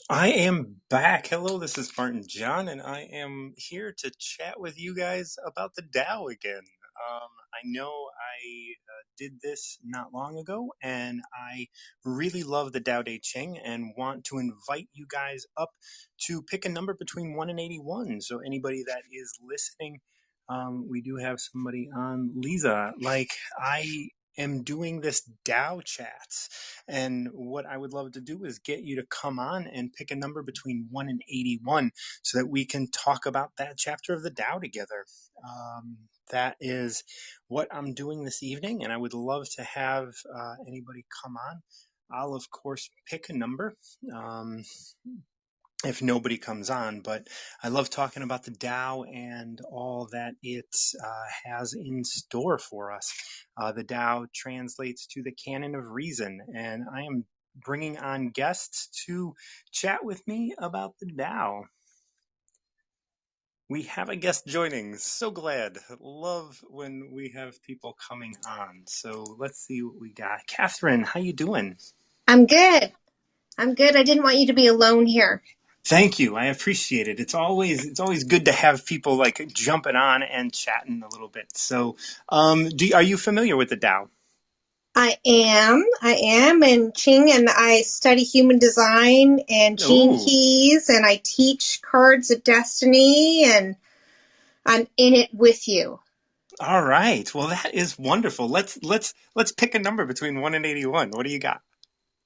I am back. Hello, this is Martin John, and I am here to chat with you guys about the Tao again. I know I did this not long ago, and I really love the Tao Te Ching and want to invite you guys up to pick a number between 1 and 81. So, anybody that is listening, we do have somebody on Lisa. I am doing this Tao chats. And what I would love to do is get you to come on and pick a number between 1 and 81 so that we can talk about that chapter of the Tao together. That is what I'm doing this evening, and I would love to have anybody come on. I'll, of course, pick a number. If nobody comes on, but I love talking about the Tao and all that it has in store for us. The Tao translates to the canon of reason, and I am bringing on guests to chat with me about the Tao. We have a guest joining. So glad. Love when we have people coming on. So let's see what we got. Catherine, how you doing? I'm good. I'm good. I didn't want you to be alone here. Thank you. I appreciate it. It's always good to have people like jumping on and chatting a little bit. So, are you familiar with the Tao? I am in Qing, and I study human design and gene Oh, keys, and I teach cards of destiny, and I'm in it with you. all right. Well, that is wonderful. Let's pick a number between 1 and 81. What do you got?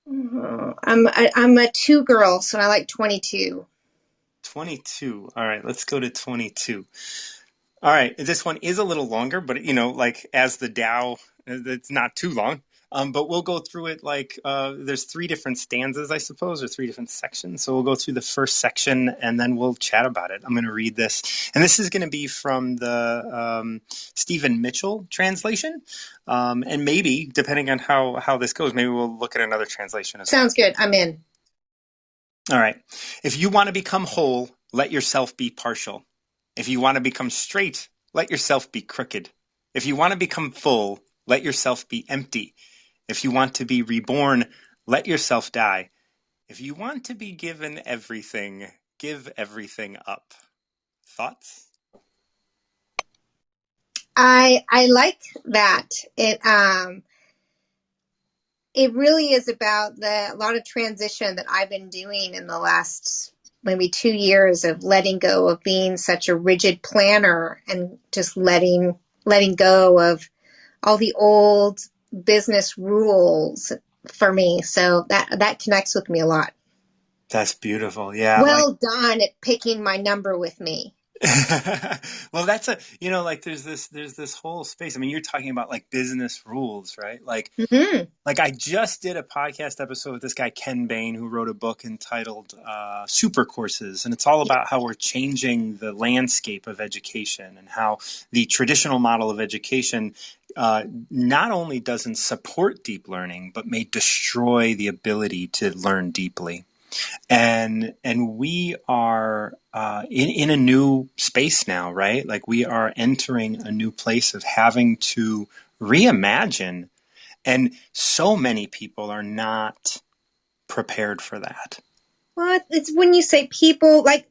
I'm a two girl, so I like 22. 22. All right, let's go to 22. All right, this one is a little longer, but like as the Tao, it's not too long. But we'll go through it there's three different stanzas, I suppose, or three different sections. So we'll go through the first section and then we'll chat about it. I'm going to read this, and this is going to be from the Stephen Mitchell translation. And maybe, depending on how this goes, maybe we'll look at another translation as well. Sounds good. I'm in. All right. If you want to become whole, let yourself be partial. If you want to become straight, let yourself be crooked. If you want to become full, let yourself be empty. If you want to be reborn, let yourself die. If you want to be given everything, give everything up. Thoughts? I like that. It really is about a lot of transition that I've been doing in the last maybe 2 years of letting go of being such a rigid planner and just letting go of all the old business rules for me. So that connects with me a lot. That's beautiful. Yeah, Well done at picking my number with me. well, there's this whole space. I mean, you're talking about like business rules, right? Hmm. Like I just did a podcast episode with this guy Ken Bain, who wrote a book entitled Super Courses, and it's all about how we're changing the landscape of education and how the traditional model of education not only doesn't support deep learning, but may destroy the ability to learn deeply. And we are in a new space now, right? Like we are entering a new place of having to reimagine, and so many people are not prepared for that. Well, it's when you say people like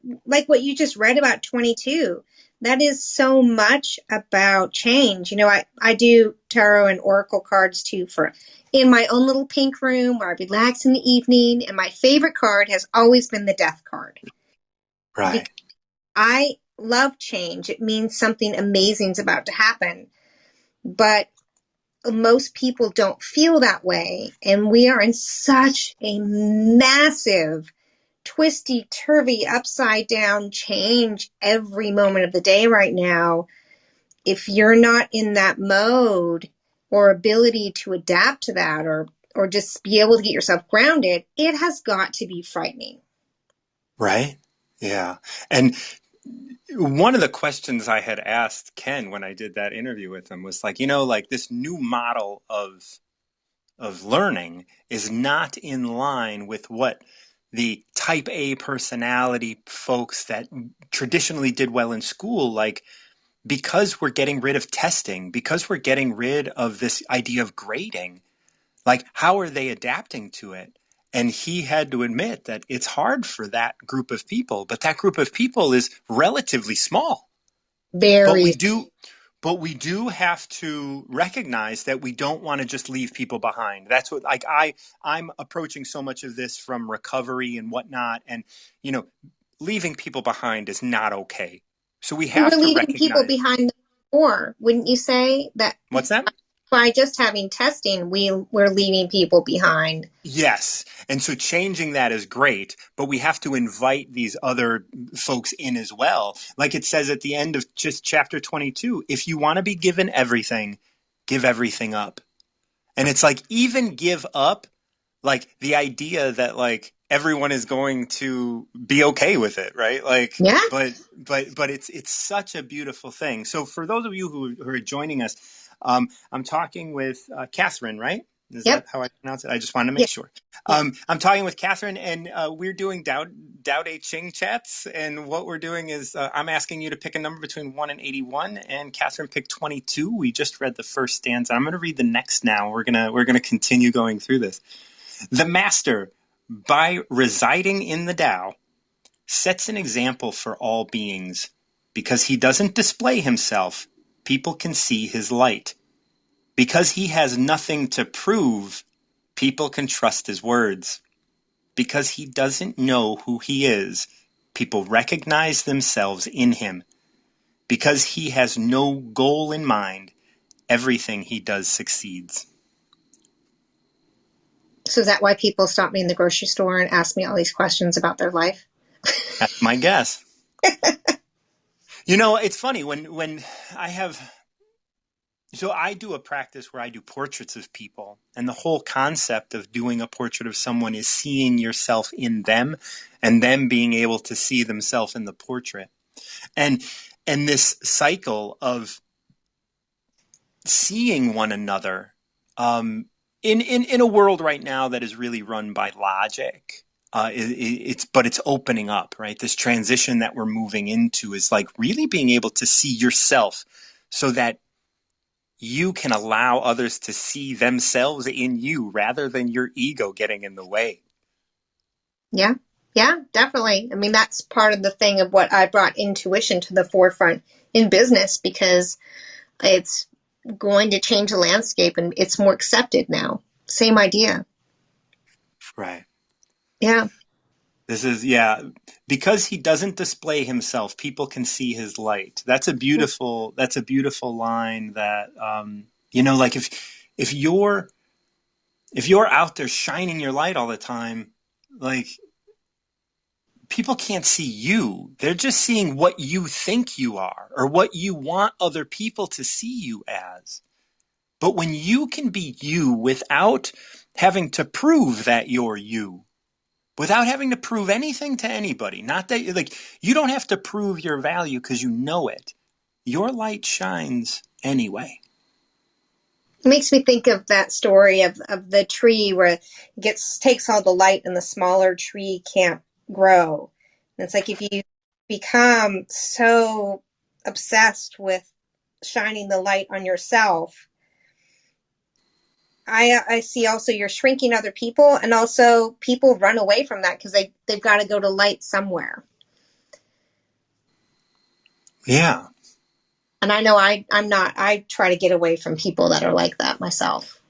what you just read about 22. That is so much about change. I do tarot and oracle cards too for in my own little pink room where I relax in the evening. And my favorite card has always been the death card. Right. I love change. It means something amazing is about to happen. But most people don't feel that way. And we are in such a massive twisty, turvy, upside down change every moment of the day right now. If you're not in that mode or ability to adapt to that or just be able to get yourself grounded, it has got to be frightening. Right. Yeah. And one of the questions I had asked Ken when I did that interview with him was like, like this new model of learning is not in line with what the type A personality folks that traditionally did well in school, like, because we're getting rid of testing, because we're getting rid of this idea of grading, like, how are they adapting to it? And he had to admit that it's hard for that group of people, but that group of people is relatively small. But Very. we do have to recognize that we don't want to just leave people behind. That's what I'm approaching so much of this from recovery and whatnot. And, you know, leaving people behind is not okay. So we We're have to leaving people recognize behind more, wouldn't you say that what's that? by just having testing, we're leaving people behind? Yes. And so changing that is great, but we have to invite these other folks in as well. Like it says at the end of just chapter 22, if you want to be given everything, give everything up. And it's like, even give up, like the idea that like everyone is going to be okay with it, right? Like, Yeah. but it's such a beautiful thing. So for those of you who are joining us, I'm talking with Catherine, right? Is that Yep. how I pronounce it? I just wanted to Yeah. make sure. Yeah. I'm talking with Catherine, and we're doing Tao Te Ching chats. And what we're doing is I'm asking you to pick a number between 1 and 81, and Catherine picked 22. We just read the first stanza. I'm going to read the next now. We're gonna continue going through this. The master, by residing in the Tao, sets an example for all beings. Because he doesn't display himself, people can see his light. Because he has nothing to prove, people can trust his words. Because he doesn't know who he is, people recognize themselves in him. Because he has no goal in mind, everything he does succeeds. So is that why people stop me in the grocery store and ask me all these questions about their life? That's my guess. You know, it's funny when I have so I do a practice where I do portraits of people, and the whole concept of doing a portrait of someone is seeing yourself in them and them being able to see themselves in the portrait. And this cycle of seeing one another in a world right now that is really run by logic. It's opening up, right? This transition that we're moving into is like really being able to see yourself so that you can allow others to see themselves in you rather than your ego getting in the way. Yeah. Yeah, definitely. I mean, that's part of the thing of what I brought intuition to the forefront in business, because it's going to change the landscape and it's more accepted now. Same idea. Right. Yeah. This is, yeah, because he doesn't display himself, people can see his light. That's a beautiful line that, like if you're, if you're out there shining your light all the time, like people can't see you. They're just seeing what you think you are or what you want other people to see you as. But when you can be you without having to prove that you're you, without having to prove anything to anybody, not that like you don't have to prove your value because you know it. Your light shines anyway. It makes me think of that story of the tree where it takes all the light and the smaller tree can't grow. And it's like if you become so obsessed with shining the light on yourself, I see also you're shrinking other people, and also people run away from that because they've got to go to light somewhere. Yeah. And I know I'm not, I try to get away from people that are like that myself.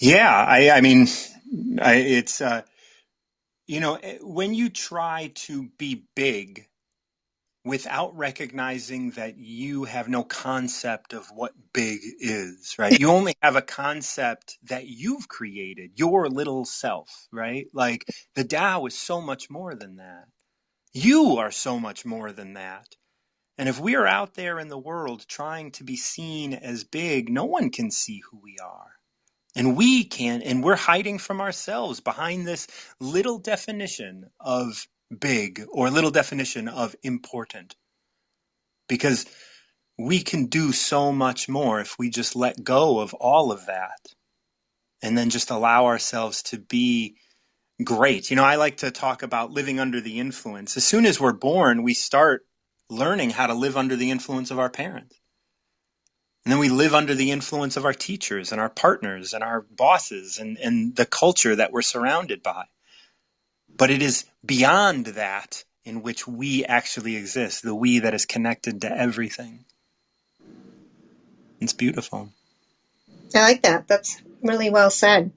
Yeah. I mean, it's, when you try to be big without recognizing that you have no concept of what big is, right? You only have a concept that you've created, your little self, right? Like the Tao is so much more than that. You are so much more than that. And if we are out there in the world trying to be seen as big, no one can see who we are. And we can, and we're hiding from ourselves behind this little definition of big or little definition of important. Because we can do so much more if we just let go of all of that and then just allow ourselves to be great. I like to talk about living under the influence. As soon as we're born, we start learning how to live under the influence of our parents. And then we live under the influence of our teachers and our partners and our bosses and the culture that we're surrounded by. But it is beyond that in which we actually exist, the we that is connected to everything. It's beautiful. I like that. That's really well said.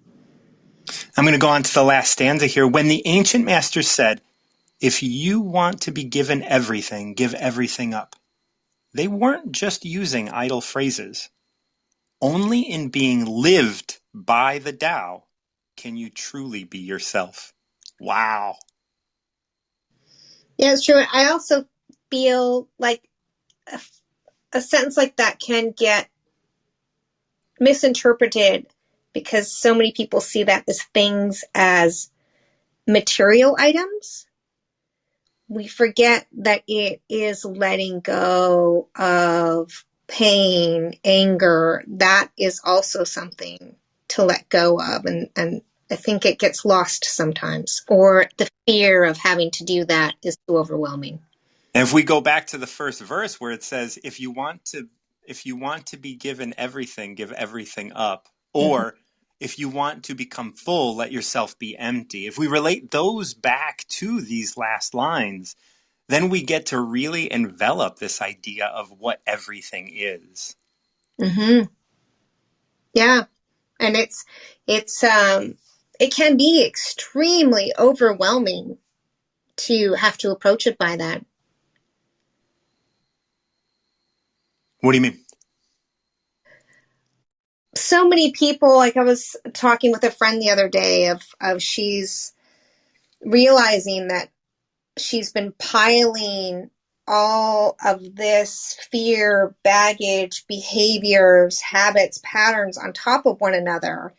I'm going to go on to the last stanza here. When the ancient masters said, if you want to be given everything, give everything up, they weren't just using idle phrases. Only in being lived by the Tao can you truly be yourself. Wow. Yeah, it's true. I also feel like a sentence like that can get misinterpreted because so many people see that as things as material items. We forget that it is letting go of pain, anger. That is also something to let go of. And I think it gets lost sometimes, or the fear of having to do that is too overwhelming. And if we go back to the first verse where it says, if you want to be given everything, give everything up. Mm-hmm. Or if you want to become full, let yourself be empty. If we relate those back to these last lines, then we get to really envelop this idea of what everything is. Mm-hmm. Yeah. And it can be extremely overwhelming to have to approach it by that. What do you mean? So many people, like I was talking with a friend the other day of she's realizing that she's been piling all of this fear, baggage, behaviors, habits, patterns on top of one another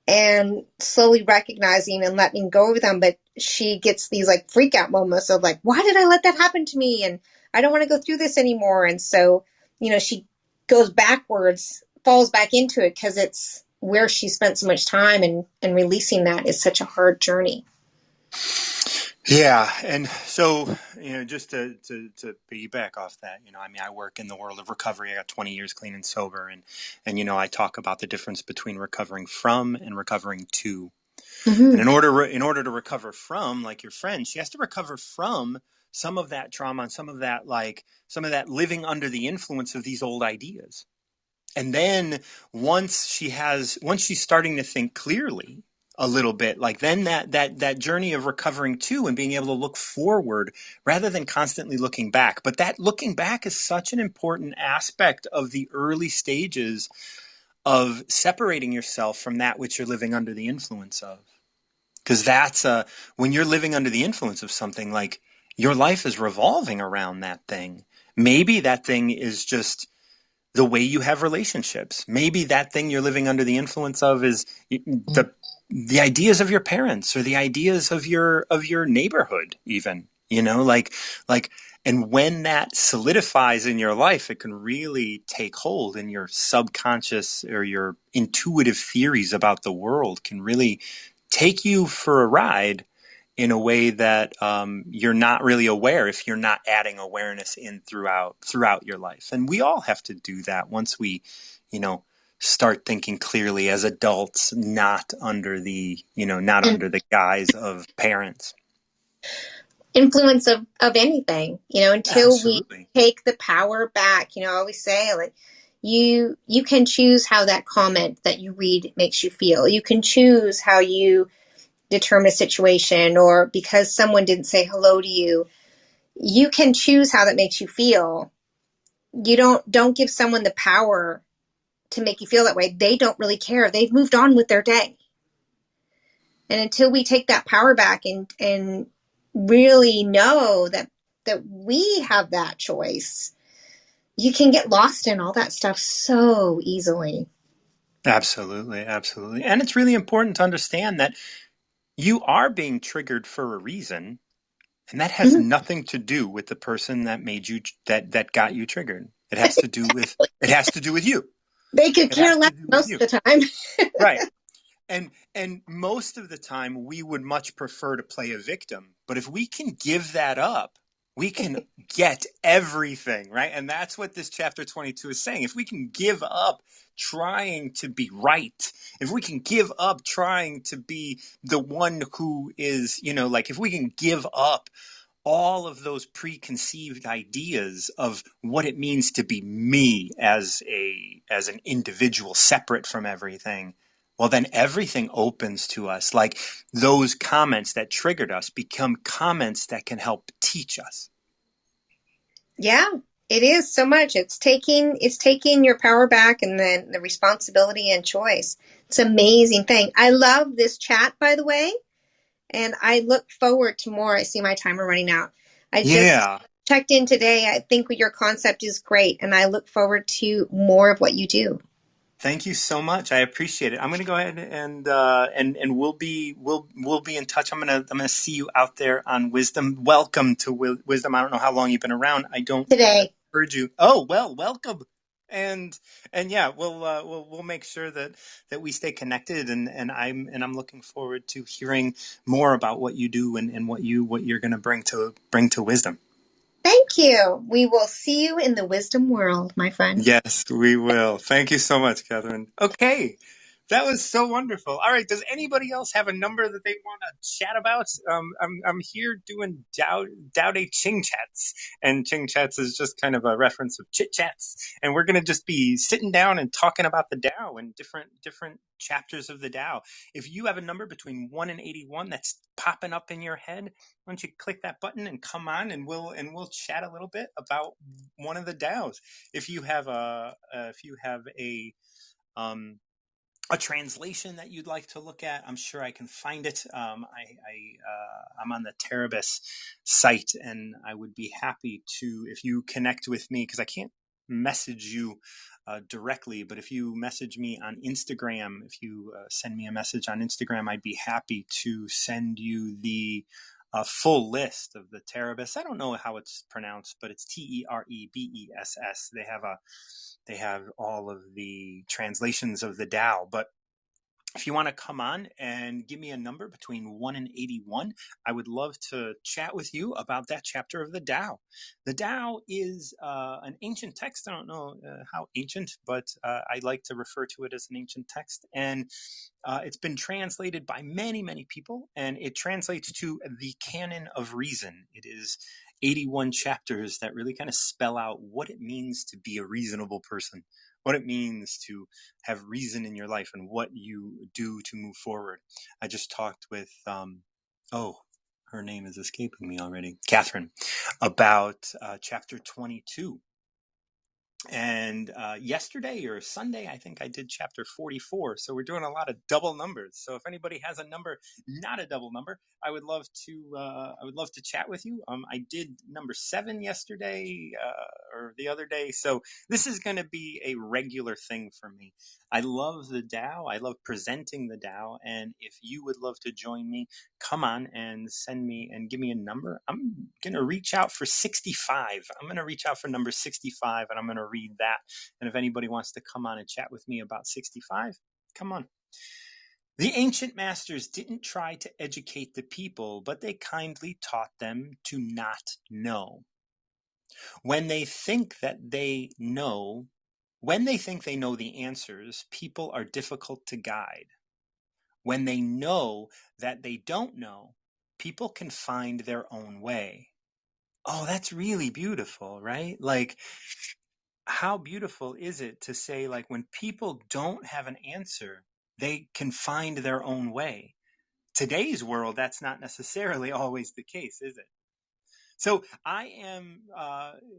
and slowly recognizing and letting go of them. But she gets these like freak out moments of like, why did I let that happen to me? And I don't want to go through this anymore. And so, she goes backwards, falls back into it because it's where she spent so much time, and releasing that is such a hard journey. Yeah, and so just to piggyback off that, I mean, I work in the world of recovery. I got 20 years clean and sober, and I talk about the difference between recovering from and recovering to. And Mm-hmm. in order to recover from, like your friend, she has to recover from some of that trauma and some of that living under the influence of these old ideas. And then once she's starting to think clearly a little bit, like then that journey of recovering too and being able to look forward rather than constantly looking back. But that looking back is such an important aspect of the early stages of separating yourself from that which you're living under the influence of. Because when you're living under the influence of something, like your life is revolving around that thing. Maybe that thing is just the way you have relationships. Maybe that thing you're living under the influence of is the ideas of your parents or the ideas of your neighborhood even, like and when that solidifies in your life, it can really take hold, in your subconscious or your intuitive theories about the world can really take you for a ride in a way that you're not really aware if you're not adding awareness in throughout your life. And we all have to do that once we, start thinking clearly as adults, not under And the guise of parents. influence of anything, until we Absolutely. take the power back. I always say, like, you can choose how that comment that you read makes you feel. You can choose how you determine a situation, or because someone didn't say hello to you, you can choose how that makes you feel. You don't give someone the power to make you feel that way. They don't really care. They've moved on with their day. And until we take that power back and really know that we have that choice, you can get lost in all that stuff so easily. Absolutely. Absolutely. And it's really important to understand that you are being triggered for a reason. And that has Mhm. nothing to do with the person that made you, that got you triggered. It has to do with you. They could It care has less to do with most you. of the time. Right. And most of the time we would much prefer to play a victim. But if we can give that up we can get everything, right? And that's what this chapter 22 is saying. If we can give up trying to be right, if we can give up trying to be the one who is, like if we can give up all of those preconceived ideas of what it means to be me as an individual separate from everything, well then everything opens to us. Like those comments that triggered us become comments that can help teach us. Yeah, it is so much. It's taking your power back, and then the responsibility and choice. It's an amazing thing. I love this chat, by the way, and I look forward to more. I see my timer running out. I just Yeah. checked in today. I think your concept is great, and I look forward to more of what you do. Thank you so much. I appreciate it. I'm going to go ahead and we'll be in touch. I'm gonna see you out there on Wisdom. Welcome to Wisdom. I don't know how long you've been around. I don't think I've Today. heard you. Oh well, welcome. And yeah, we'll make sure that we stay connected. And I'm looking forward to hearing more about what you do and what you're going to bring to Wisdom. Thank you. We will see you in the wisdom world, my friend. Yes, we will. Thank you so much, Catherine. Okay, that was so wonderful. All right, does anybody else have a number that they want to chat about? I'm here doing Tao Te Ching Chats, and Ching Chats is just kind of a reference of chit chats, and we're gonna just be sitting down and talking about the Tao and different chapters of the Tao. If you have a number between 1 and 81 that's popping up in your head, why don't you click that button and come on, and we'll chat a little bit about one of the Taos. If you have a translation that you'd like to look at, I'm sure I can find it. I'm on the Terabis site, and I would be happy to, if you connect with me, because I can't message you directly, but if you message me on Instagram, if you send me a message on Instagram, I'd be happy to send you the full list of the Terabis. I don't know how it's pronounced, but it's Terebess. They have all of the translations of the Tao. But if you want to come on and give me a number between 1 and 81, I would love to chat with you about that chapter of the Tao. The Tao is an ancient text. I don't know how ancient, but I like to refer to it as an ancient text. And it's been translated by many, many people, and it translates to the canon of reason. It is 81 chapters that really kind of spell out what it means to be a reasonable person, what it means to have reason in your life, and what you do to move forward. I just talked with, oh, her name is escaping me already, Catherine, about chapter 22. And yesterday or Sunday, I think I did chapter 44. So we're doing a lot of double numbers. So if anybody has a number, not a double number, I would love to chat with you. I did number 7 yesterday or the other day. So this is going to be a regular thing for me. I love the Tao. I love presenting the Tao. And if you would love to join me, come on and send me and give me a number. I'm going to reach out for 65. I'm going to reach out for number 65, and I'm going to read that. And if anybody wants to come on and chat with me about 65, come on. The ancient masters didn't try to educate the people, but they kindly taught them to not know. When they think that they know, when they think they know the answers, people are difficult to guide. When they know that they don't know, people can find their own way. Oh, that's really beautiful, right? Like, how beautiful is it to say, like, when people don't have an answer, they can find their own way. Today's world, that's not necessarily always the case, is it? So I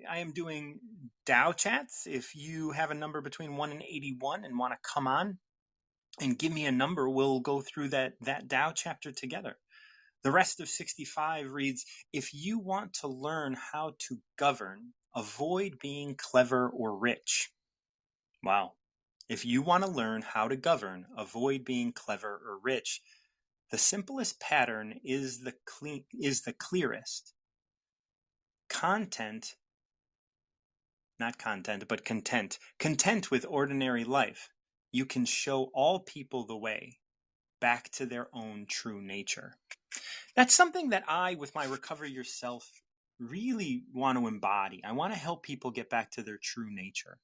am doing Tao chats. If you have a number between 1 and 81 and want to come on and give me a number, we'll go through that Tao chapter together. The rest of 65 reads, if you want to learn how to govern, avoid being clever or rich. Wow. If you want to learn how to govern, avoid being clever or rich. The simplest pattern is the clearest. Content, not content, but content. Content with ordinary life. You can show all people the way back to their own true nature. That's something that I, with my Recover Yourself really want to embody. I want to help people get back to their true nature.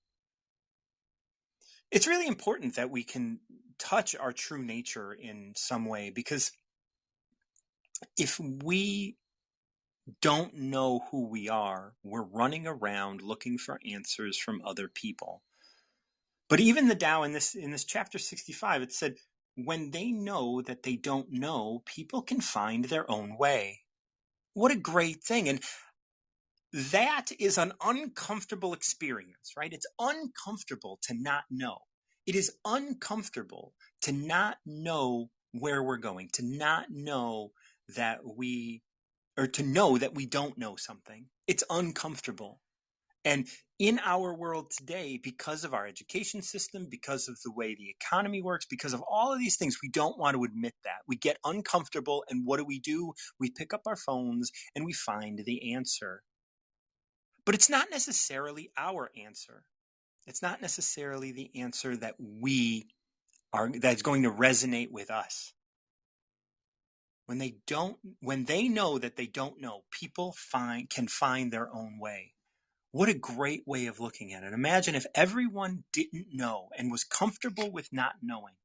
It's really important that we can touch our true nature in some way, because if we don't know who we are, we're running around looking for answers from other people. But even the Tao in this chapter 65, it said, when they know that they don't know, people can find their own way. What a great thing. And that is an uncomfortable experience, right? It's uncomfortable to not know. It is uncomfortable to not know where we're going, to not know that we, or to know that we don't know something. It's uncomfortable. And in our world today, because of our education system, because of the way the economy works, because of all of these things, we don't want to admit that. We get uncomfortable, and what do? We pick up our phones and we find the answer. But it's not necessarily our answer. It's not necessarily the answer that's going to resonate with us. When they know that they don't know, people can find their own way. What a great way of looking at it. Imagine if everyone didn't know and was comfortable with not knowing.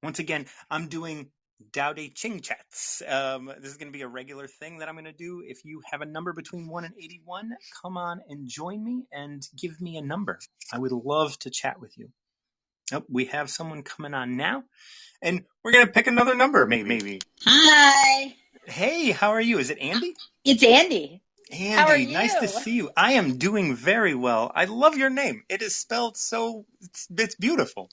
Once again, I'm doing Tao Te Ching chats. This is going to be a regular thing that I'm going to do. If you have a number between 1 and 81, come on and join me and give me a number. I would love to chat with you. Oh, we have someone coming on now, and we're going to pick another number, maybe. Hi. Hey, how are you? Is it Andy? It's Andy. How are Andy, nice to you? see you. I am doing very well. I love your name. It is spelled so, it's beautiful.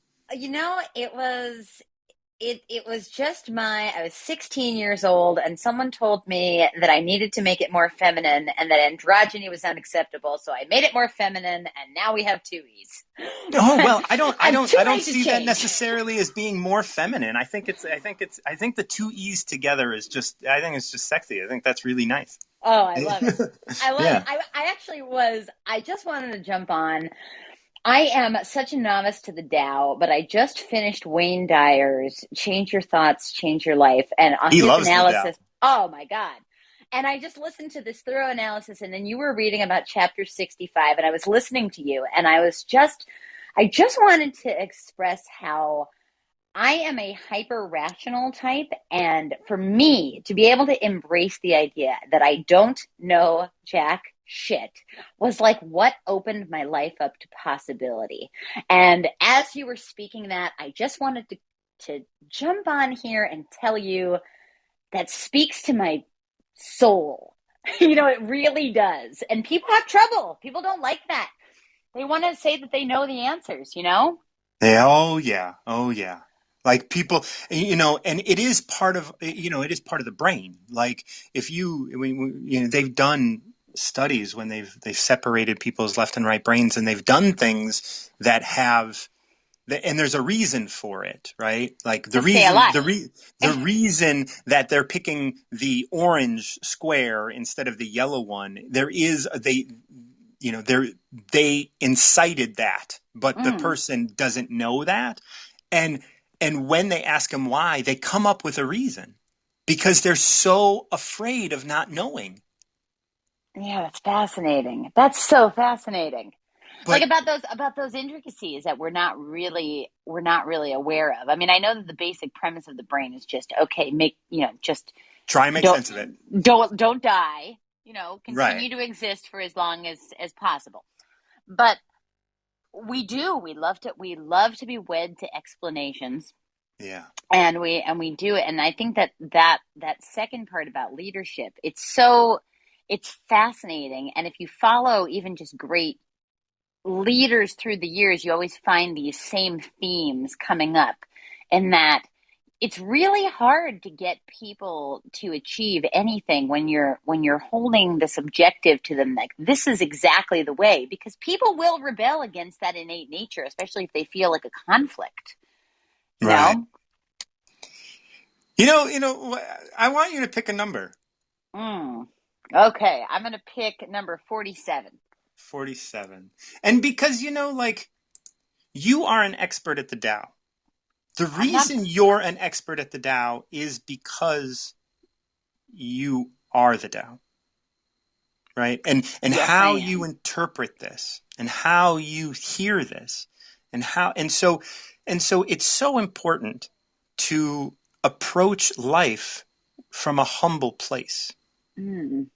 It was just I was 16 years old and someone told me that I needed to make it more feminine and that androgyny was unacceptable, so I made it more feminine and now we have two E's. Oh, But well, I don't, I I'm don't, too I don't late to see that change. necessarily as being more feminine. I think the two E's together I think it's just sexy. I think that's really nice. Oh, I love it. I love it. Yeah. I just wanted to jump on. I am such a novice to the Tao, but I just finished Wayne Dyer's Change Your Thoughts, Change Your Life, and He his loves the Tao. analysis. Oh my God. And I just listened to this thorough analysis, and then you were reading about chapter 65, and I was listening to you, and I just wanted to express how I am a hyper rational type. And for me to be able to embrace the idea that I don't know jack shit was like what opened my life up to possibility. And as you were speaking that, I just wanted to jump on here and tell you that speaks to my soul. It really does. And people have trouble. People don't like that. They want to say that they know the answers. Yeah, oh yeah, oh yeah. Like people, and it is part of the brain. Like if they've done studies when they've separated people's left and right brains, and they've done things that have, and there's a reason for it, right? Like To stay alive. the reason that they're picking the orange square instead of the yellow one, they they incited that, but the Mm. person doesn't know that. And and when they ask them why, they come up with a reason, because they're so afraid of not knowing. Yeah, that's fascinating. That's so fascinating. Like But about those intricacies that we're not really aware of. I mean, I know that the basic premise of the brain is just okay, just try and make don't sense of it. don't die, Right. continue to exist for as long as possible. But we love to be wed to explanations, Yeah. and we do it. And I think that second part about leadership, it's fascinating. And if you follow even just great leaders through the years, you always find these same themes coming up, and that it's really hard to get people to achieve anything when you're holding this objective to them, like this is exactly the way, because people will rebel against that innate nature, especially if they feel like a conflict you Right. know I want you to pick a number. mm. Okay, I'm gonna pick number 47. 47. And because like, you are an expert at the Tao. The I'm not. reason you're an expert at the Tao is because you are the Tao. right? And Yes, I how you am. interpret this and how you hear this and so it's so important to approach life from a humble place. Mm.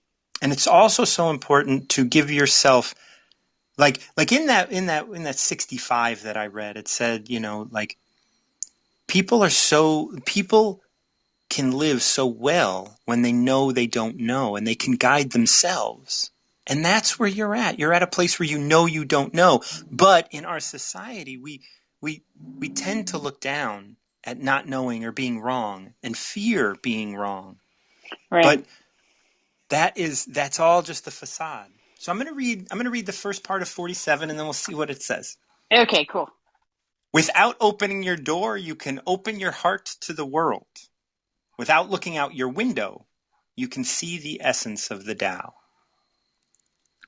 And it's also so important to give yourself like in that 65 that I read, it said, like people can live so well when they know they don't know and they can guide themselves. And that's where you're at. You're at a place where you don't know. But in our society, we we tend to look down at not knowing or being wrong and fear being wrong. Right. But that's all just the facade. So I'm going to read the first part of 47 and then we'll see what it says. Okay, cool. Without opening your door, you can open your heart to the world. Without looking out your window, you can see the essence of the Tao.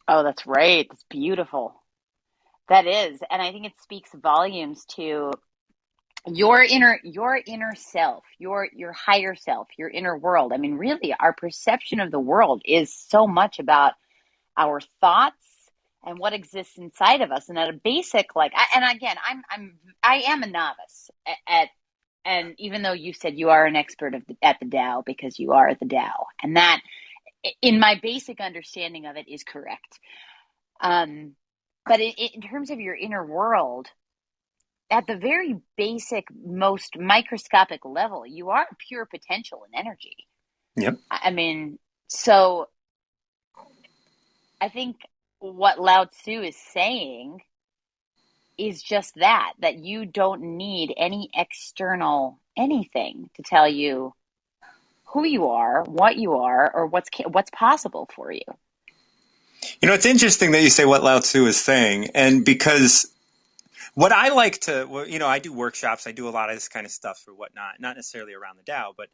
Oh, that's right. That's beautiful. That is. And I think it speaks volumes to your inner self, your higher self, your inner world. I mean, really, our perception of the world is so much about our thoughts and what exists inside of us. And at a basic, and again, I am a novice at, and even though you said you are an expert at the Tao because you are the Tao, and that in my basic understanding of it is correct. But in terms of your inner world, at the very basic, most microscopic level, you are pure potential and energy. Yep. I mean, so I think what Lao Tzu is saying is just that you don't need any external anything to tell you who you are, what you are, or what's possible for you. It's interesting that you say what Lao Tzu is saying, and because what I like to, well, I do workshops, I do a lot of this kind of stuff or whatnot, not necessarily around the Tao, but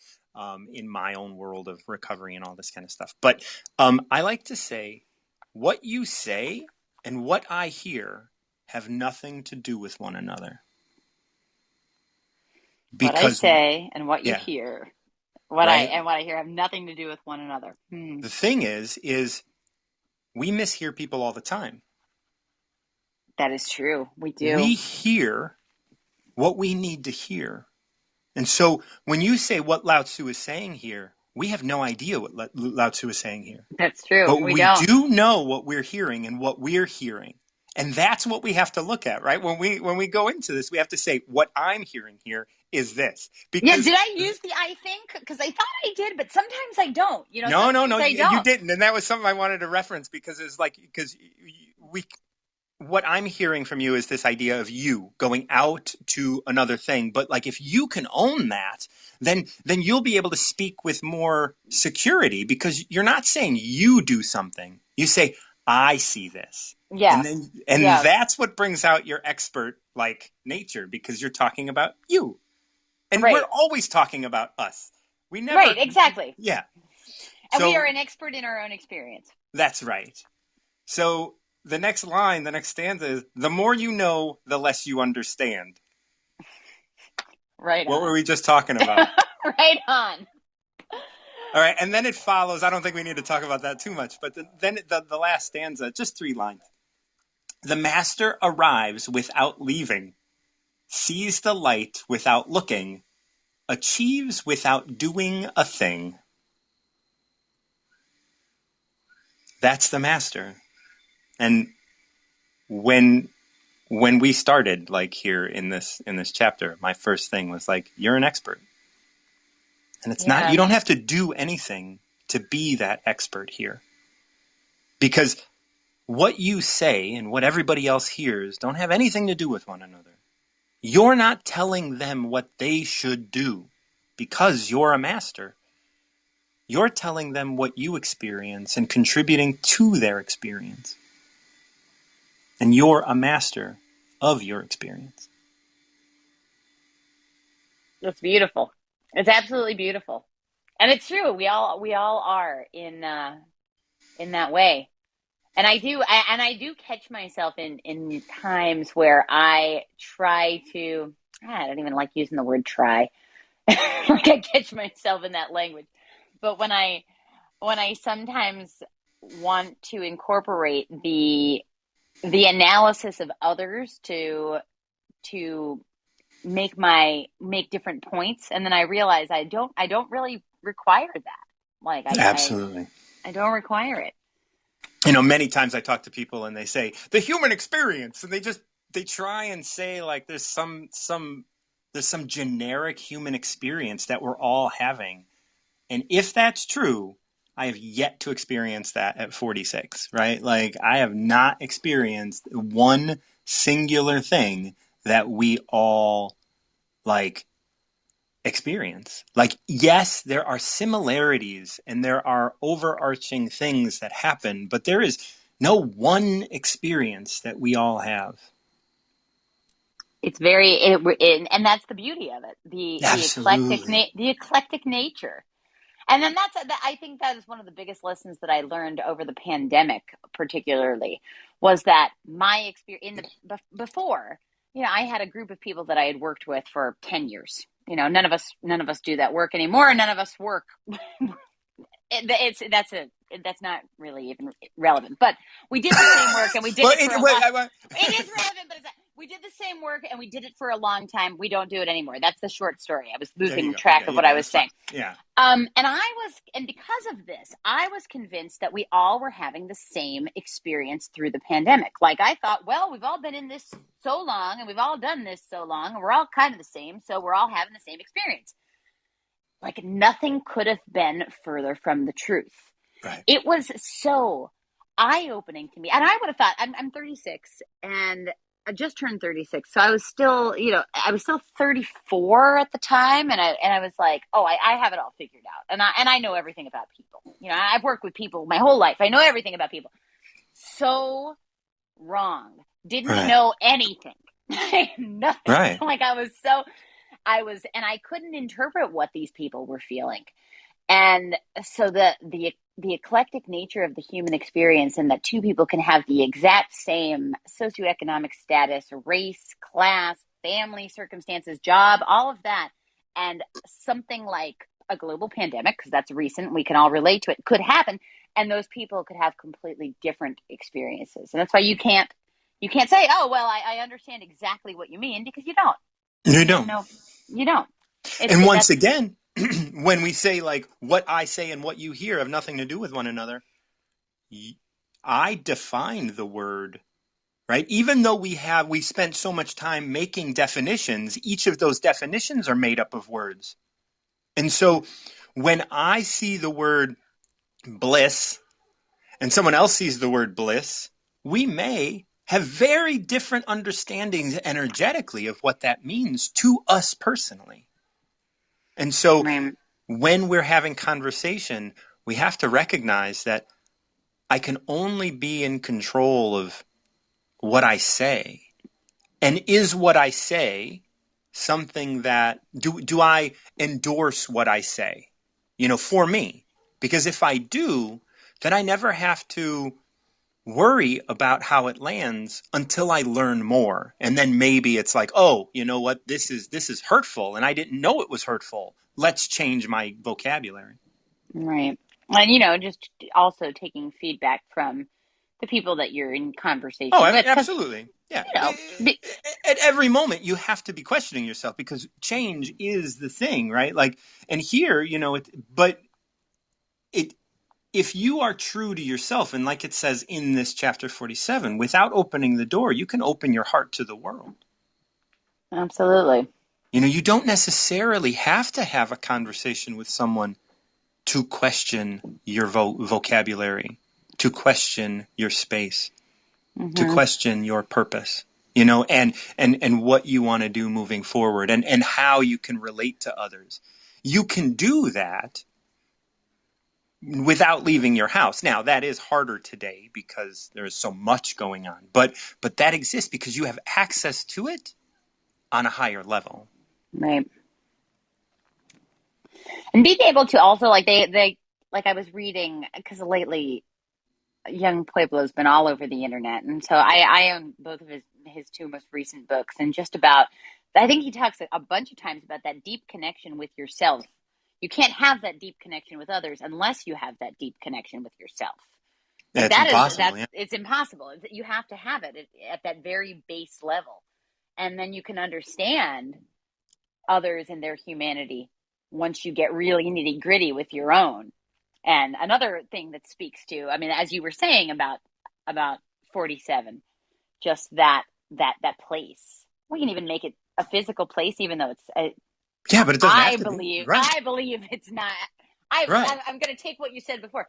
in my own world of recovery and all this kind of stuff. But I like to say, what you say and what I hear have nothing to do with one another. What I Because, say and what you yeah, hear, right? what I hear have nothing to do with one another. The thing is we mishear people all the time. That is true. We We do. hear what we need to hear. And so when you say what Lao Tzu is saying here, we have no idea what Lao Tzu is saying here. That's true. But We we don't. do know what we're hearing and what we're hearing. And that's what we have to look at, right? When we go into this, we have to say, what I'm hearing here is this. Yeah, Because did I use the I think? Because I thought I did, but sometimes I don't. no, Sometimes I you don't. didn't. And that was something I wanted to reference because it's like, because we what I'm hearing from you is this idea of you going out to another thing. But like if you can own that, then you'll be able to speak with more security because you're not saying you do something. You say, I see this. Yes. And Yes. that's what brings out your expert like nature because you're talking about you. And we're Right. always talking about us. We never Right. Exactly. yeah. And we are So an expert in our own experience. that's right. So the next line, the next stanza is, the more you know, the less you understand. Right What were on. we just talking about? Right on. All right, and then it follows. I don't think we need to talk about that too much, but then the last stanza, just 3 lines. The master arrives without leaving, sees the light without looking, achieves without doing a thing. That's the master. And when we started, like here in this chapter, my first thing was like, you're an expert. And it's not, you Yes. don't have to do anything to be that expert here. Because what you say and what everybody else hears don't have anything to do with one another. You're not telling them what they should do because you're a master. You're telling them what you experience and contributing to their experience. And you're a master of your experience. It's beautiful. It's absolutely beautiful. And it's true. We all are in that way. And I do catch myself in times where I try to I don't even like using the word try. Like I catch myself in that language. But when I sometimes want to incorporate the analysis of others to make different points, and then I realize I don't really require that. Like Absolutely. I don't require it. Many times I talk to people and they say the human experience, and they try and say like there's some generic human experience that we're all having. And if that's true, I have yet to experience that at 46, right? Like I have not experienced one singular thing that we all like experience. Like, yes, there are similarities and there are overarching things that happen, but there is no one experience that we all have. It's and that's the beauty of it. Absolutely. The eclectic nature. And then I think that is one of the biggest lessons that I learned over the pandemic, particularly, was that my experience before, I had a group of people that I had worked with for 10 years. None of us do that work anymore. None of us work. That's not really even relevant, but we did the same work and we did it for a long. It is relevant, but we did the same work and we did it for a long time. We don't do it anymore. That's the short story. I was losing track of what I was saying. Yeah. And because of this, I was convinced that we all were having the same experience through the pandemic. Like I thought, well, we've all been in this so long and we've all done this so long and we're all kind of the same. So we're all having the same experience. Like nothing could have been further from the truth. Right. It was so eye-opening to me. And I would have thought, I'm 36 and I just turned 36. So I was still, I was still 34 at the time. And I was like, oh, I have it all figured out. And I know everything about people. I've worked with people my whole life. I know everything about people. So wrong. Didn't know anything. Nothing. Right. Like and I couldn't interpret what these people were feeling. And so the eclectic nature of the human experience, and that two people can have the exact same socioeconomic status, race, class, family circumstances, job, all of that, and something like a global pandemic, because that's recent, we can all relate to it, could happen, and those people could have completely different experiences. And that's why you can't say, oh, well, I understand exactly what you mean, because you don't. You don't. No, you don't. And once again, when we say like what I say and what you hear have nothing to do with one another, I define the word, right? Even though we spent so much time making definitions, each of those definitions are made up of words. And so when I see the word bliss and someone else sees the word bliss, we may have very different understandings energetically of what that means to us personally. And so when we're having conversation, we have to recognize that I can only be in control of what I say. And is what I say something that, do I endorse what I say, for me? Because if I do, then I never have to worry about how it lands until I learn more. And then maybe it's like, oh, you know what, this is hurtful and I didn't know it was hurtful. Let's change my vocabulary. Right. And, just also taking feedback from the people that you're in conversation with. Absolutely. Yeah. At every moment, you have to be questioning yourself because change is the thing, right? Like, and here, if you are true to yourself, and like it says in this chapter 47, without opening the door, you can open your heart to the world. Absolutely. You don't necessarily have to have a conversation with someone to question your vocabulary, to question your space, to question your purpose, and what you want to do moving forward and how you can relate to others. You can do that without leaving your house. Now, that is harder today because there is so much going on, but that exists because you have access to it on a higher level. Right. And being able to also, like I was reading, because lately Young Pueblo's been all over the internet, and so I own both of his two most recent books, and I think he talks a bunch of times about that deep connection with yourself. You can't have that deep connection with others unless you have that deep connection with yourself. Yeah, it's impossible. Yeah. It's impossible. You have to have it at that very base level. And then you can understand others and their humanity once you get really nitty gritty with your own. And another thing that speaks to, I mean, as you were saying about 47, just that place. We can even make it a physical place, even though Yeah, but it doesn't have to be. Right. I believe it's not. Right. I'm going to take what you said before.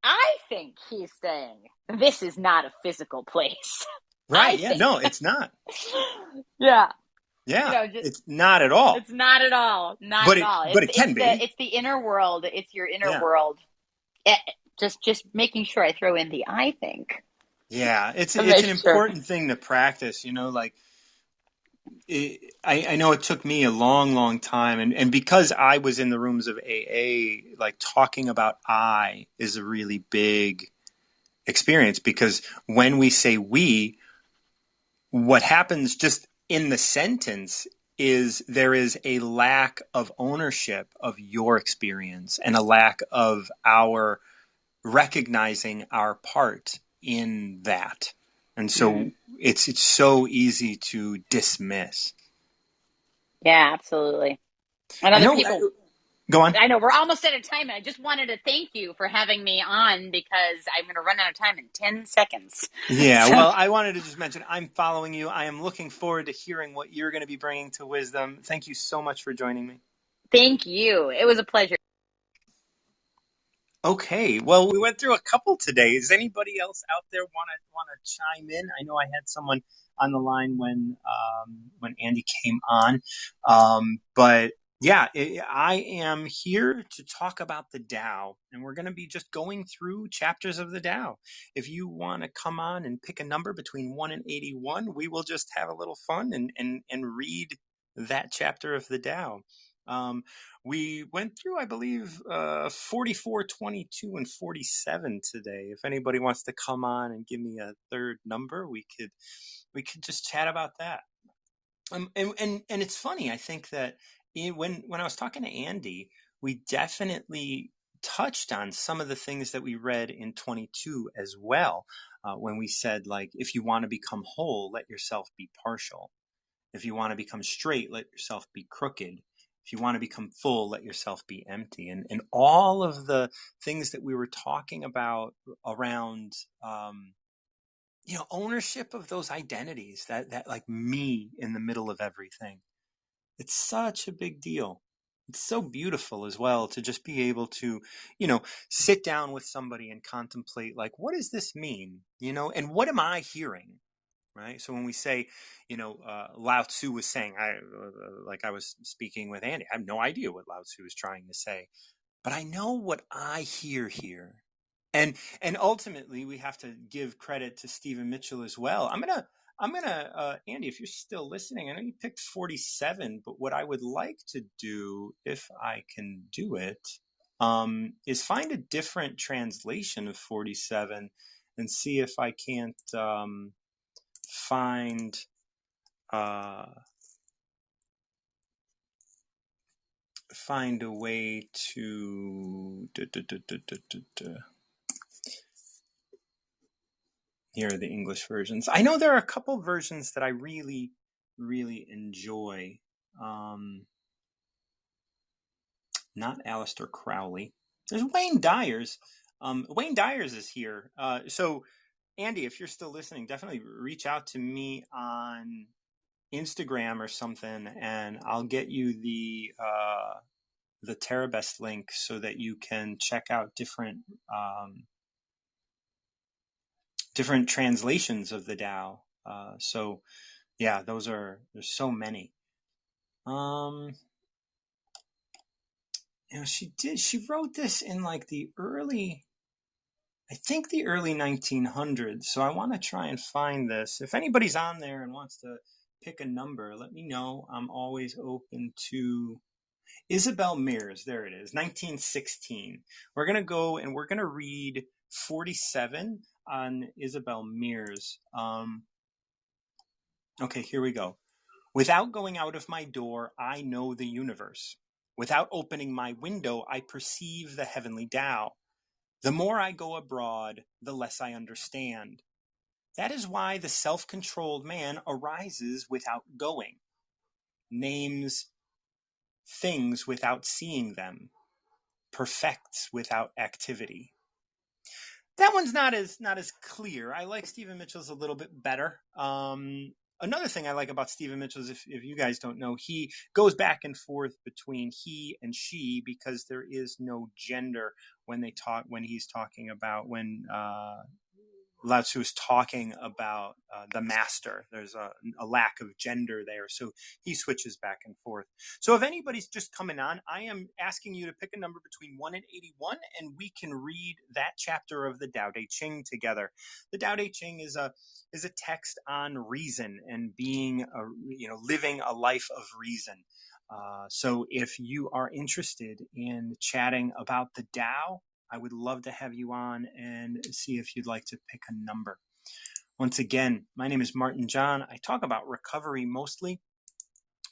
I think he's saying this is not a physical place. Right. Yeah. No, it's not. Yeah. Yeah. It's not at all. It's not at all. Not at all. But it can be. It's the inner world. It's your inner world. Just making sure I throw in the I think. Yeah, it's an important thing to practice, like I know it took me a long, long time. And because I was in the rooms of AA, like talking about I is a really big experience, because when we say we, what happens just in the sentence is there is a lack of ownership of your experience and a lack of our recognizing our part in that. And so it's so easy to dismiss. Yeah, absolutely. And other people go on. I know we're almost out of time, and I just wanted to thank you for having me on, because I'm going to run out of time in 10 seconds. Yeah, well, I wanted to just mention I'm following you. I am looking forward to hearing what you're going to be bringing to Wisdom. Thank you so much for joining me. Thank you. It was a pleasure. Okay, well, we went through a couple today. Does anybody else out there want to chime in? I know I had someone on the line when Andy came on, but yeah, I am here to talk about the Tao, and we're going to be just going through chapters of the Tao. If you want to come on and pick a number between 1 and 81, we will just have a little fun and read that chapter of the Tao. We went through, I believe, 44, 22, and 47 today. If anybody wants to come on and give me a third number, we could just chat about that. And it's funny. I think that when I was talking to Andy, we definitely touched on some of the things that we read in 22 as well. When we said, like, if you want to become whole, let yourself be partial. If you want to become straight, let yourself be crooked. If you want to become full, let yourself be empty. And all of the things that we were talking about around, ownership of those identities, that like me in the middle of everything. It's such a big deal. It's so beautiful as well to just be able to, sit down with somebody and contemplate, like, what does this mean? And what am I hearing? Right. So when we say, Lao Tzu was saying, I was speaking with Andy, I have no idea what Lao Tzu was trying to say, but I know what I hear here. And ultimately we have to give credit to Stephen Mitchell as well. I'm gonna, Andy, if you're still listening, I know you picked 47, but what I would like to do, if I can do it, is find a different translation of 47 and see if I can't, find a way to here are the English versions. I know there are a couple versions that I really, really enjoy. Not Aleister Crowley. There's Wayne Dyers. Wayne Dyers is here. So Andy, if you're still listening, definitely reach out to me on Instagram or something, and I'll get you the TerraBest link so that you can check out different translations of the Tao. So yeah, there's so many. She wrote this in like the early 1900s. So I want to try and find this. If anybody's on there and wants to pick a number, let me know. I'm always open to Isabel Mears. There it is, 1916. We're going to go and we're going to read 47 on Isabel Mears. Okay, here we go. Without going out of my door, I know the universe. Without opening my window, I perceive the heavenly Tao. The more I go abroad, the less I understand. That is why the self-controlled man arises without going, names things without seeing them, perfects without activity. That one's not as clear. I like Stephen Mitchell's a little bit better. Another thing I like about Stephen Mitchell is, if you guys don't know, he goes back and forth between he and she, because there is no gender when he's talking about when Lao Tzu is talking about the master. There's a lack of gender there, so he switches back and forth. So if anybody's just coming on, I am asking you to pick a number between 1 and 81, and we can read that chapter of the Tao Te Ching together. The Tao Te Ching is a text on reason and living a life of reason. So if you are interested in chatting about the Tao, I would love to have you on and see if you'd like to pick a number. Once again, my name is Martin John. I talk about recovery mostly,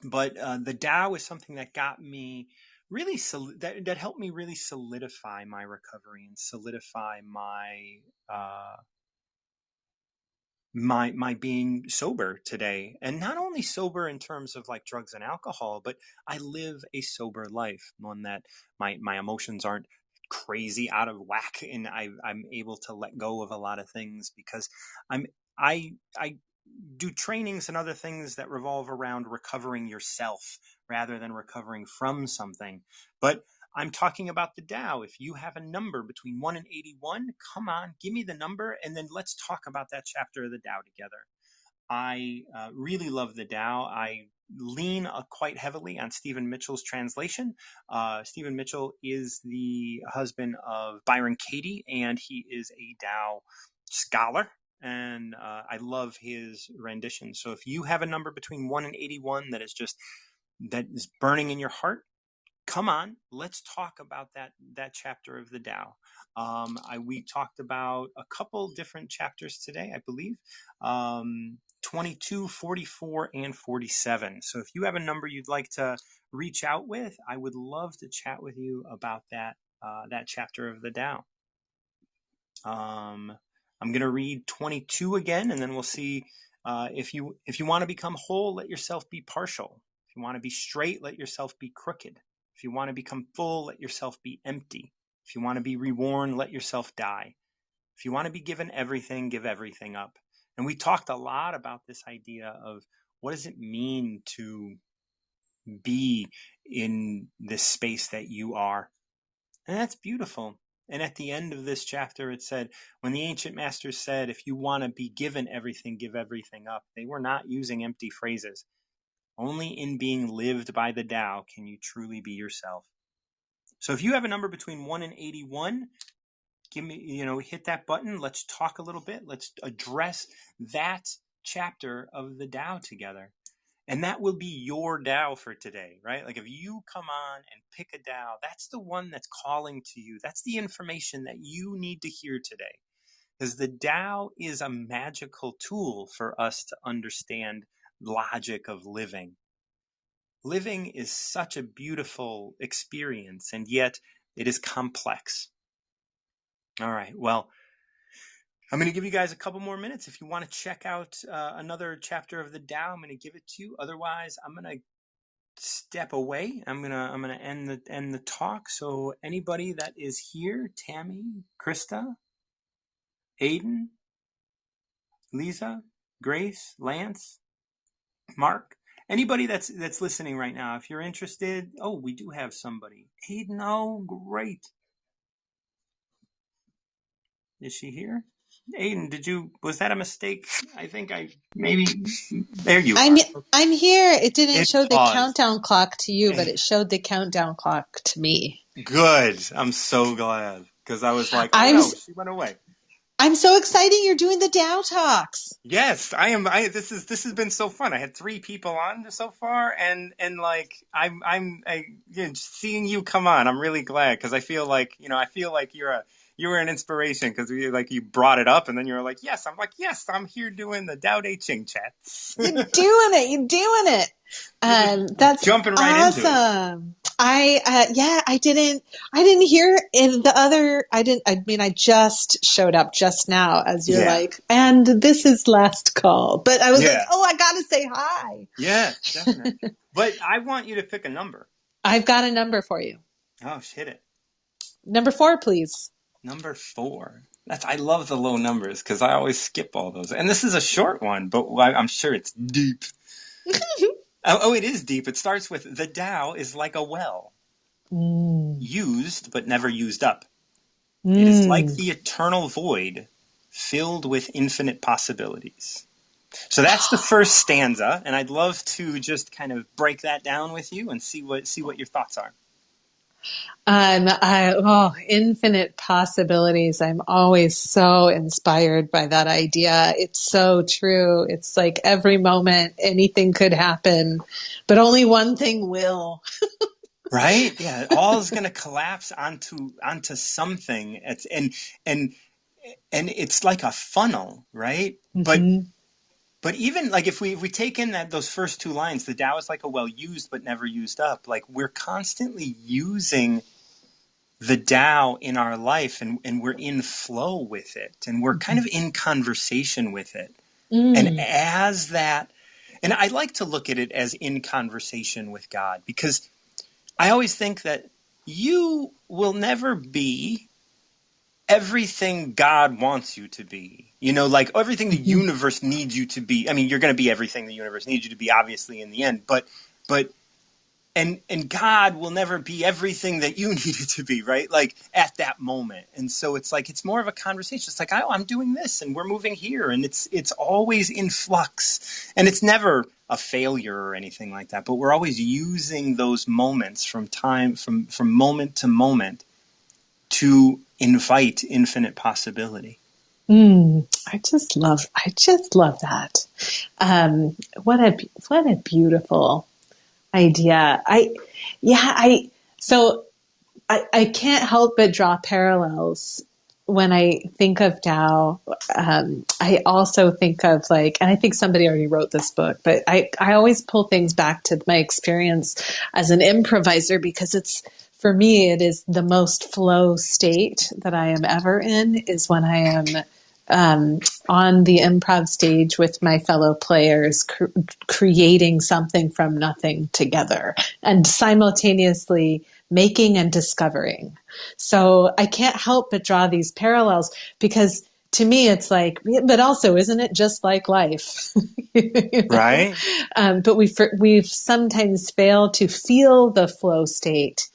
but the Tao is something that got me really that helped me really solidify my recovery and solidify my being sober today. And not only sober in terms of like drugs and alcohol, but I live a sober life, one that my emotions aren't crazy out of whack, and I'm able to let go of a lot of things because I do trainings and other things that revolve around recovering yourself rather than recovering from something. But I'm talking about the Tao. If you have a number between 1 and 81, come on, give me the number, and then let's talk about that chapter of the Tao together. I really love the Tao. I lean quite heavily on Stephen Mitchell's translation. Stephen Mitchell is the husband of Byron Katie, and he is a Tao scholar. And I love his rendition. So if you have a number between 1 and 81 that is burning in your heart, come on, let's talk about that chapter of the Tao. We talked about a couple different chapters today, I believe, 22, 44, and 47. So if you have a number you'd like to reach out with, I would love to chat with you about that chapter of the Tao. I'm going to read 22 again, and then we'll see if you want to become whole, let yourself be partial. If you want to be straight, let yourself be crooked. If you want to become full, let yourself be empty. If you want to be reborn, let yourself die. If you want to be given everything, give everything up. And we talked a lot about this idea of what does it mean to be in this space that you are. And that's beautiful. And at the end of this chapter, it said, when the ancient masters said, if you want to be given everything, give everything up, they were not using empty phrases. Only in being lived by the Tao can you truly be yourself. So if you have a number between 1 and 81, give me, hit that button. Let's talk a little bit. Let's address that chapter of the Tao together. And that will be your Tao for today, right? Like if you come on and pick a Tao, that's the one that's calling to you. That's the information that you need to hear today. Because the Tao is a magical tool for us to understand logic of living. Living is such a beautiful experience, and yet it is complex. All right, well, I'm going to give you guys a couple more minutes. If you want to check out another chapter of the Tao, I'm going to give it to you. Otherwise, I'm going to step away. I'm gonna end the talk. So anybody that is here, Tammy, Krista, Aiden, Lisa, Grace, Lance, Mark, anybody that's listening right now, if you're interested, we do have somebody. Aiden, great. Is she here? Aiden, was that a mistake? I think there you are. I'm here. It didn't show the paused. countdown clock to you, but it showed the countdown clock to me. Good. I'm so glad, because I was like, no, she went away. I'm so excited you're doing the Tao Talks. Yes, I am. This has been so fun. I had 3 people on so far, and like seeing you come on, I'm really glad, because I feel like you're you were an inspiration because you brought it up, and then you were like, yes. I'm like, yes, I'm here doing the Tao Te Ching chats. You're doing it. You're doing it. You're just That's jumping right into it. awesome. I didn't hear in the other, I just showed up just now as you're Yeah. like, and this is last call. But I was like, Yeah. oh, I got to say hi. Yeah, definitely. But I want you to pick a number. I've got a number for you. Oh, hit it. Number 4, please. Number 4. I love the low numbers because I always skip all those. And this is a short one, but I'm sure it's deep. Oh, it is deep. It starts with, the Tao is like a well, used but never used up. It is like the eternal void, filled with infinite possibilities. So that's the first stanza, and I'd love to just kind of break that down with you and see what your thoughts are. Infinite possibilities. I'm always so inspired by that idea. It's so true. It's like every moment anything could happen, but only one thing will. Right? Yeah. All is going to collapse onto something. And it's like a funnel, right? Mm-hmm. But even like if we take in those first 2 lines, the Tao is like a well, used but never used up. Like we're constantly using the Tao in our life, and we're in flow with it, and we're kind of in conversation with it. And as that, and I like to look at it as in conversation with God, because I always think that you will never be everything God wants you to be. Like everything the universe needs you to be. I mean, you're going to be everything the universe needs you to be, obviously, in the end. But God will never be everything that you needed to be, right? Like at that moment. And so it's like, it's more of a conversation. It's like, oh, I'm doing this and we're moving here, and it's always in flux, and it's never a failure or anything like that. But we're always using those moments from moment to moment to invite infinite possibility. I just love that. What a beautiful idea. I can't help but draw parallels when I think of Tao. I also think of and I think somebody already wrote this book, but I always pull things back to my experience as an improviser, because for me, it is the most flow state that I am ever in, is when I am on the improv stage with my fellow players, creating something from nothing together, and simultaneously making and discovering. So I can't help but draw these parallels, because to me it's like, but also, isn't it just like life? Right? But we've sometimes failed to feel the flow state,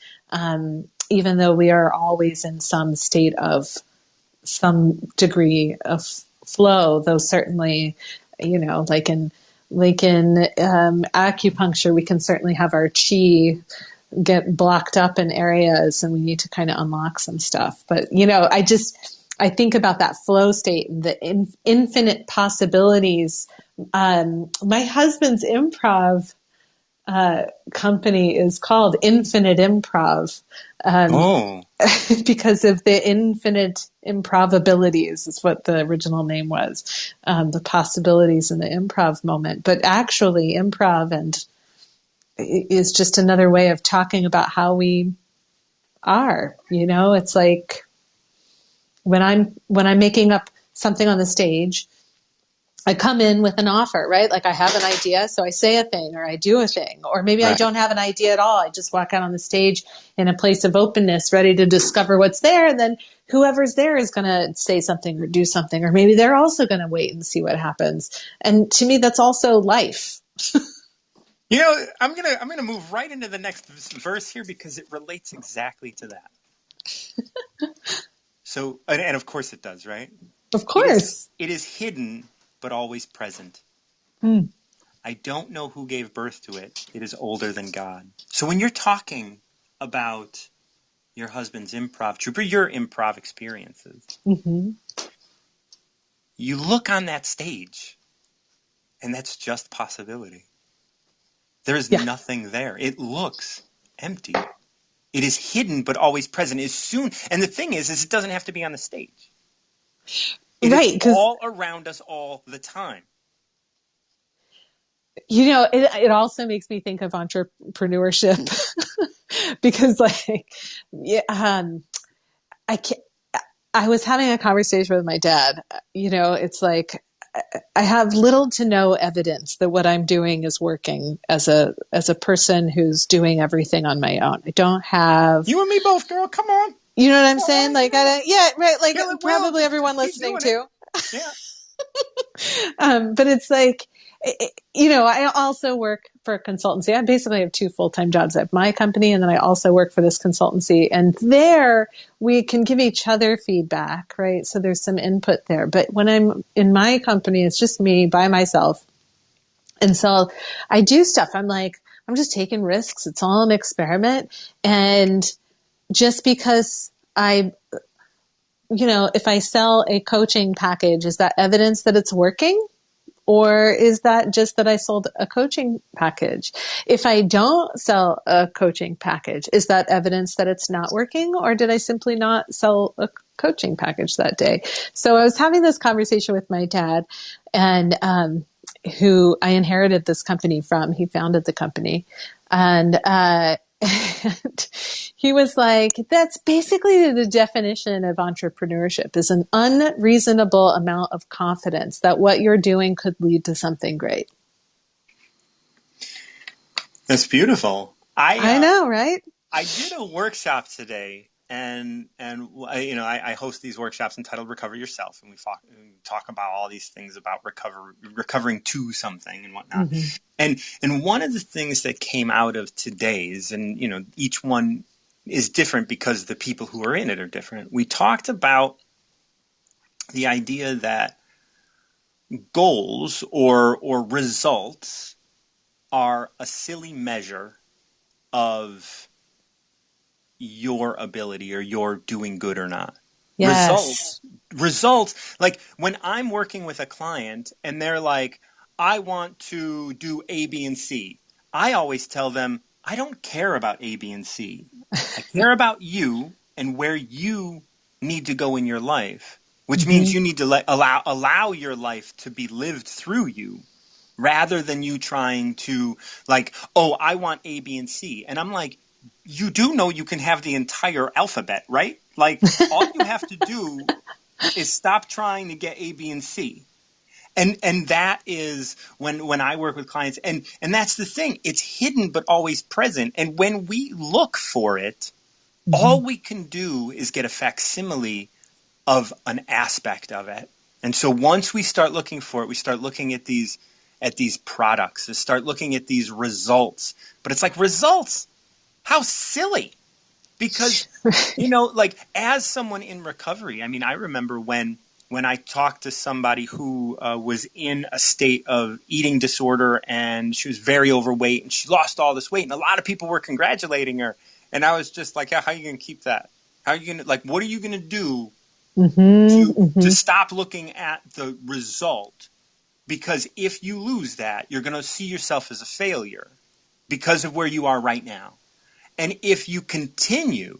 even though we are always in some state of some degree of flow, though certainly, like in acupuncture, we can certainly have our chi get blocked up in areas, and we need to kind of unlock some stuff. But I think about that flow state and the infinite possibilities. My husband's improv company is called Infinite Improv, because of the infinite improbabilities, is what the original name was, the possibilities in the improv moment. But actually, improv is just another way of talking about how we are. It's like when I'm making up something on the stage, I come in with an offer, right? Like I have an idea, so I say a thing or I do a thing. Or maybe I don't have an idea at all. I just walk out on the stage in a place of openness, ready to discover what's there. And then whoever's there is going to say something or do something. Or maybe they're also going to wait and see what happens. And to me, that's also life. I'm gonna move right into the next verse here, because it relates exactly to that. So, and of course it does, right? Of course. It is hidden, but always present. I don't know who gave birth to it. It is older than God. So when you're talking about your husband's improv troupe or your improv experiences, you look on that stage, and that's just possibility. There's nothing there. It looks empty. It is hidden, but always present. And the thing is it doesn't have to be on the stage. It is Right. Because, all around us all the time. it also makes me think of entrepreneurship because yeah, I can't, I was having a conversation with my dad. It's like I have little to no evidence that what I'm doing is working as a person who's doing everything on my own. I don't have. You and me both, girl. Come on. You know what I'm Come saying? on, Like, yeah, right. Like, kill it, Will. probably Just everyone keep listening doing it. too. Yeah. But it's like, I also work for a consultancy. I basically have two full-time jobs. I have my company, and then I also work for this consultancy. And there we can give each other feedback, right? So there's some input there. But when I'm in my company, it's just me by myself. And so I do stuff. I'm just taking risks. It's all an experiment. And just because if I sell a coaching package, is that evidence that it's working? Or is that just that I sold a coaching package? If I don't sell a coaching package, is that evidence that it's not working? Or did I simply not sell a coaching package that day? So I was having this conversation with my dad, and who I inherited this company from. He founded the company. And and he was like, that's basically the definition of entrepreneurship, is an unreasonable amount of confidence that what you're doing could lead to something great. That's beautiful. I know, right? I did a workshop today, and I host these workshops entitled "Recover Yourself," and we talk about all these things about recovering to something and whatnot. Mm-hmm. And one of the things that came out of today's, and each one is different because the people who are in it are different. We talked about the idea that goals or results are a silly measure of your ability or you're doing good or not. Yes. Results, like when I'm working with a client and they're like, I want to do A, B, and C. I always tell them, I don't care about A, B, and C. I care about you and where you need to go in your life, which mm-hmm. means you need to allow your life to be lived through you, rather than you trying to I want A, B, and C. And I'm like, you do know you can have the entire alphabet, right? Like, all you have to do is stop trying to get A, B, and C. And that is when I work with clients. And that's the thing. It's hidden but always present. And when we look for it, mm-hmm. all we can do is get a facsimile of an aspect of it. And so once we start looking for it, we start looking at these products, we start looking at these results. But it's like, results? How silly. Because, as someone in recovery, I mean, I remember when I talked to somebody who was in a state of eating disorder, and she was very overweight and she lost all this weight, and a lot of people were congratulating her. And I was just like, how are you going to keep that? How are you going to, what are you going to do to stop looking at the result? Because if you lose that, you're going to see yourself as a failure because of where you are right now. And if you continue,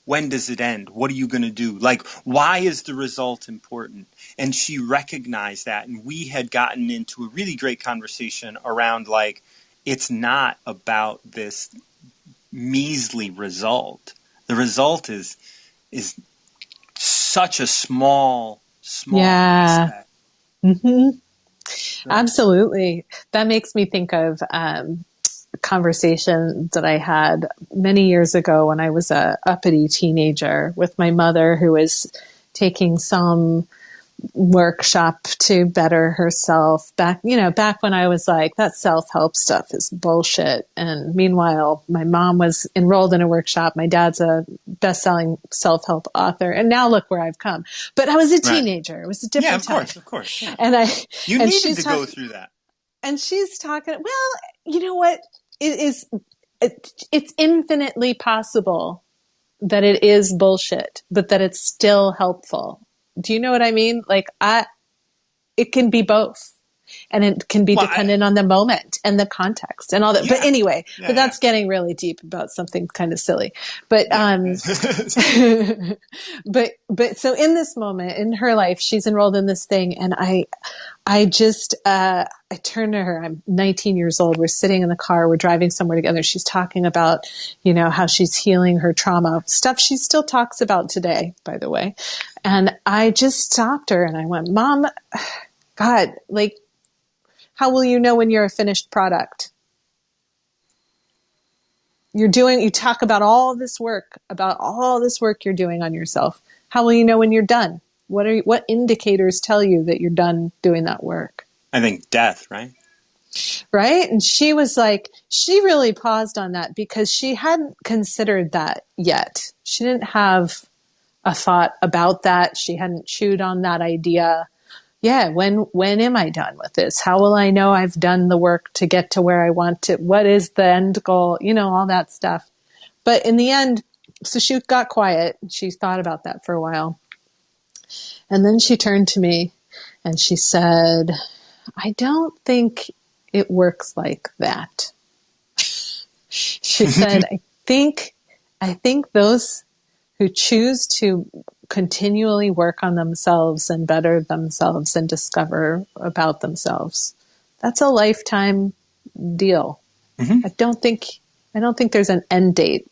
when does it end? What are you going to do? Why is the result important? And she recognized that. And we had gotten into a really great conversation around, it's not about this measly result. The result is such a small aspect. Mm-hmm. Absolutely. That makes me think of conversation that I had many years ago when I was a uppity teenager with my mother, who was taking some workshop to better herself back when I was like, that self-help stuff is bullshit. And meanwhile, my mom was enrolled in a workshop. My dad's a best-selling self-help author. And now look where I've come. But I was a teenager. Right. It was a different time. Of course. Yeah. And you needed to go through that. And she's talking, well, you know what? It's infinitely possible that it is bullshit, but that it's still helpful. Do you know what I mean? It can be both. and it can be Well, dependent on the moment and the context and all that. Yeah. But anyway, Yeah, but that's getting really deep about something kind of silly. But yeah. but so in this moment in her life, she's enrolled in this thing, and I just, I turned to her. I'm 19 years old. We're sitting in the car. We're driving somewhere together. She's talking about, you know, how she's healing her trauma, stuff she still talks about today, by the way. And I just stopped her and I went, Mom, God, like, how will you know when you're a finished product? You talk about all this work you're doing on yourself. How will you know when you're done? What indicators tell you that you're done doing that work? I think death, right? Right? And she was like, she really paused on that because she hadn't considered that yet. She didn't have a thought about that. She hadn't chewed on that idea. Yeah, when am I done with this? How will I know I've done the work to get to where I want to? What is the end goal? You know, all that stuff. But in the end, so she got quiet. She thought about that for a while. And then she turned to me and she said, I don't think it works like that. She said, I think those who choose to continually work on themselves and better themselves and discover about themselves, that's a lifetime deal. Mm-hmm. I don't think there's an end date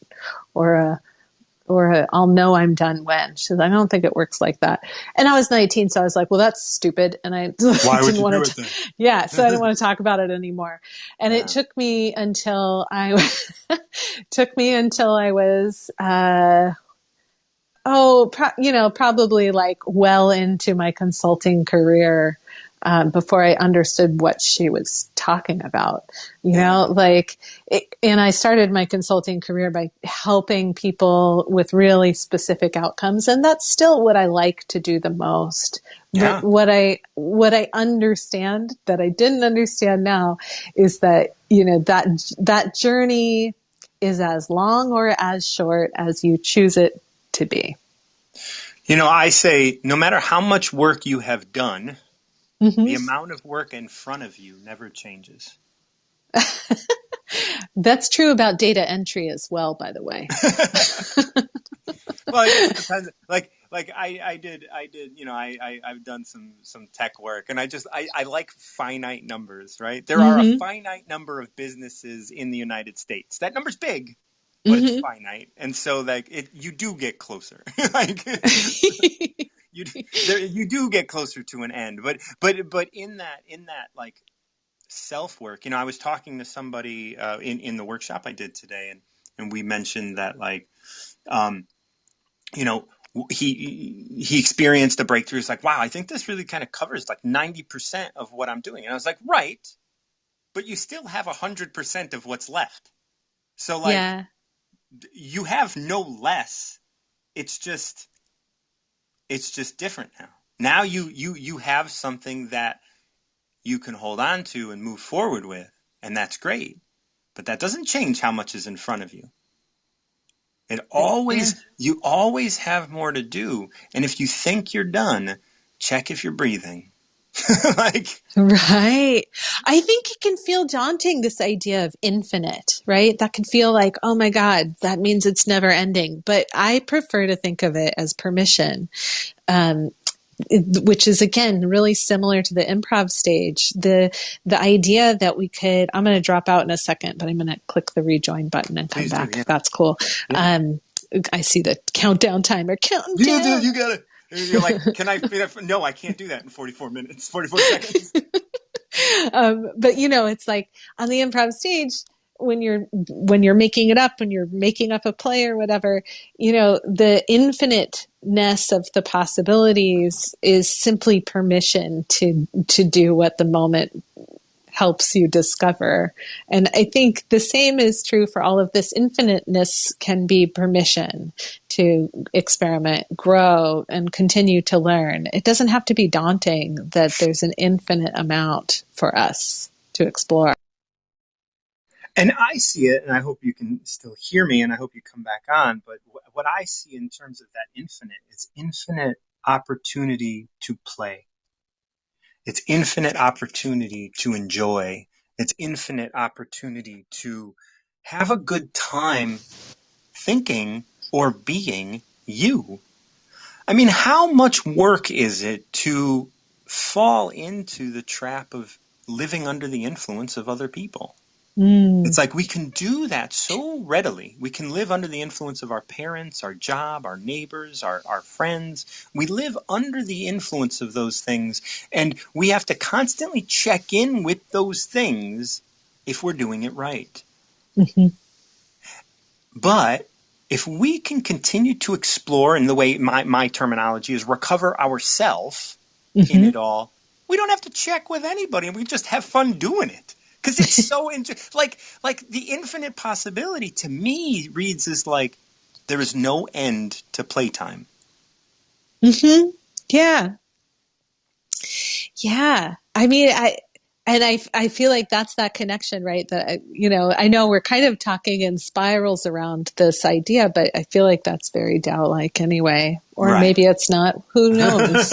or a I'll know I'm done when. She says, I don't think it works like that. And I was 19, so I was like, well, that's stupid. And I Why would didn't you do want it to, then? yeah, so I didn't want to talk about it anymore. And it Yeah. took me until I was, probably like well into my consulting career, before I understood what she was talking about, and I started my consulting career by helping people with really specific outcomes. And that's still what I like to do the most. Yeah. But what I understand that I didn't understand now is that, that journey is as long or as short as you choose it to be. I say no matter how much work you have done, Mm-hmm. the amount of work in front of you never changes. That's true about data entry as well, by the way. Well, I guess it depends. Like I did, I've done some tech work, and I like finite numbers, right? There are a finite number of businesses in the United States. That number's big, but it's finite, and so you do get closer. You do get closer to an end, but in that like self work, I was talking to somebody in the workshop I did today, and we mentioned that um, you know, he experienced a breakthrough. It's like, wow, I think this really kind of covers like 90% of what I'm doing. And I was like, right, but you still have 100% of what's left. So like, yeah. You have no less. It's just different now. Now you have something that you can hold on to and move forward with, and that's great. But that doesn't change how much is in front of you. You always have more to do. And if you think you're done, check if you're breathing. Right. I think it can feel daunting, this idea of infinite, right? That can feel like, oh my God, that means it's never ending. But I prefer to think of it as permission. Which is again really similar to the improv stage. The idea that we could, I'm going to drop out in a second, but I'm going to click the rejoin button and come back. If that's cool. Yeah. I see the countdown timer counting down. You got it. You're like, can I? No, I can't do that in 44 minutes, 44 seconds. But it's like on the improv stage, when you're making it up, when you're making up a play or whatever, the infiniteness of the possibilities is simply permission to do what the moment helps you discover. And I think the same is true for all of this. Infiniteness can be permission to experiment, grow, and continue to learn. It doesn't have to be daunting that there's an infinite amount for us to explore. And I see it, and I hope you can still hear me, and I hope you come back on. But what I see in terms of that infinite is infinite opportunity to play. It's infinite opportunity to enjoy. It's infinite opportunity to have a good time thinking or being you. I mean, how much work is it to fall into the trap of living under the influence of other people? It's like we can do that so readily. We can live under the influence of our parents, our job, our neighbors, our friends. We live under the influence of those things, and we have to constantly check in with those things if we're doing it right. Mm-hmm. But if we can continue to explore, and the way my terminology is recover ourself in it all, we don't have to check with anybody, and we just have fun doing it. Because it's so like the infinite possibility to me reads as like there is no end to playtime. Mm-hmm. Yeah. Yeah. I mean, I feel like that's that connection, right? That, I know we're kind of talking in spirals around this idea, but I feel like that's very Tao-like anyway. Or Right. maybe it's not. Who knows?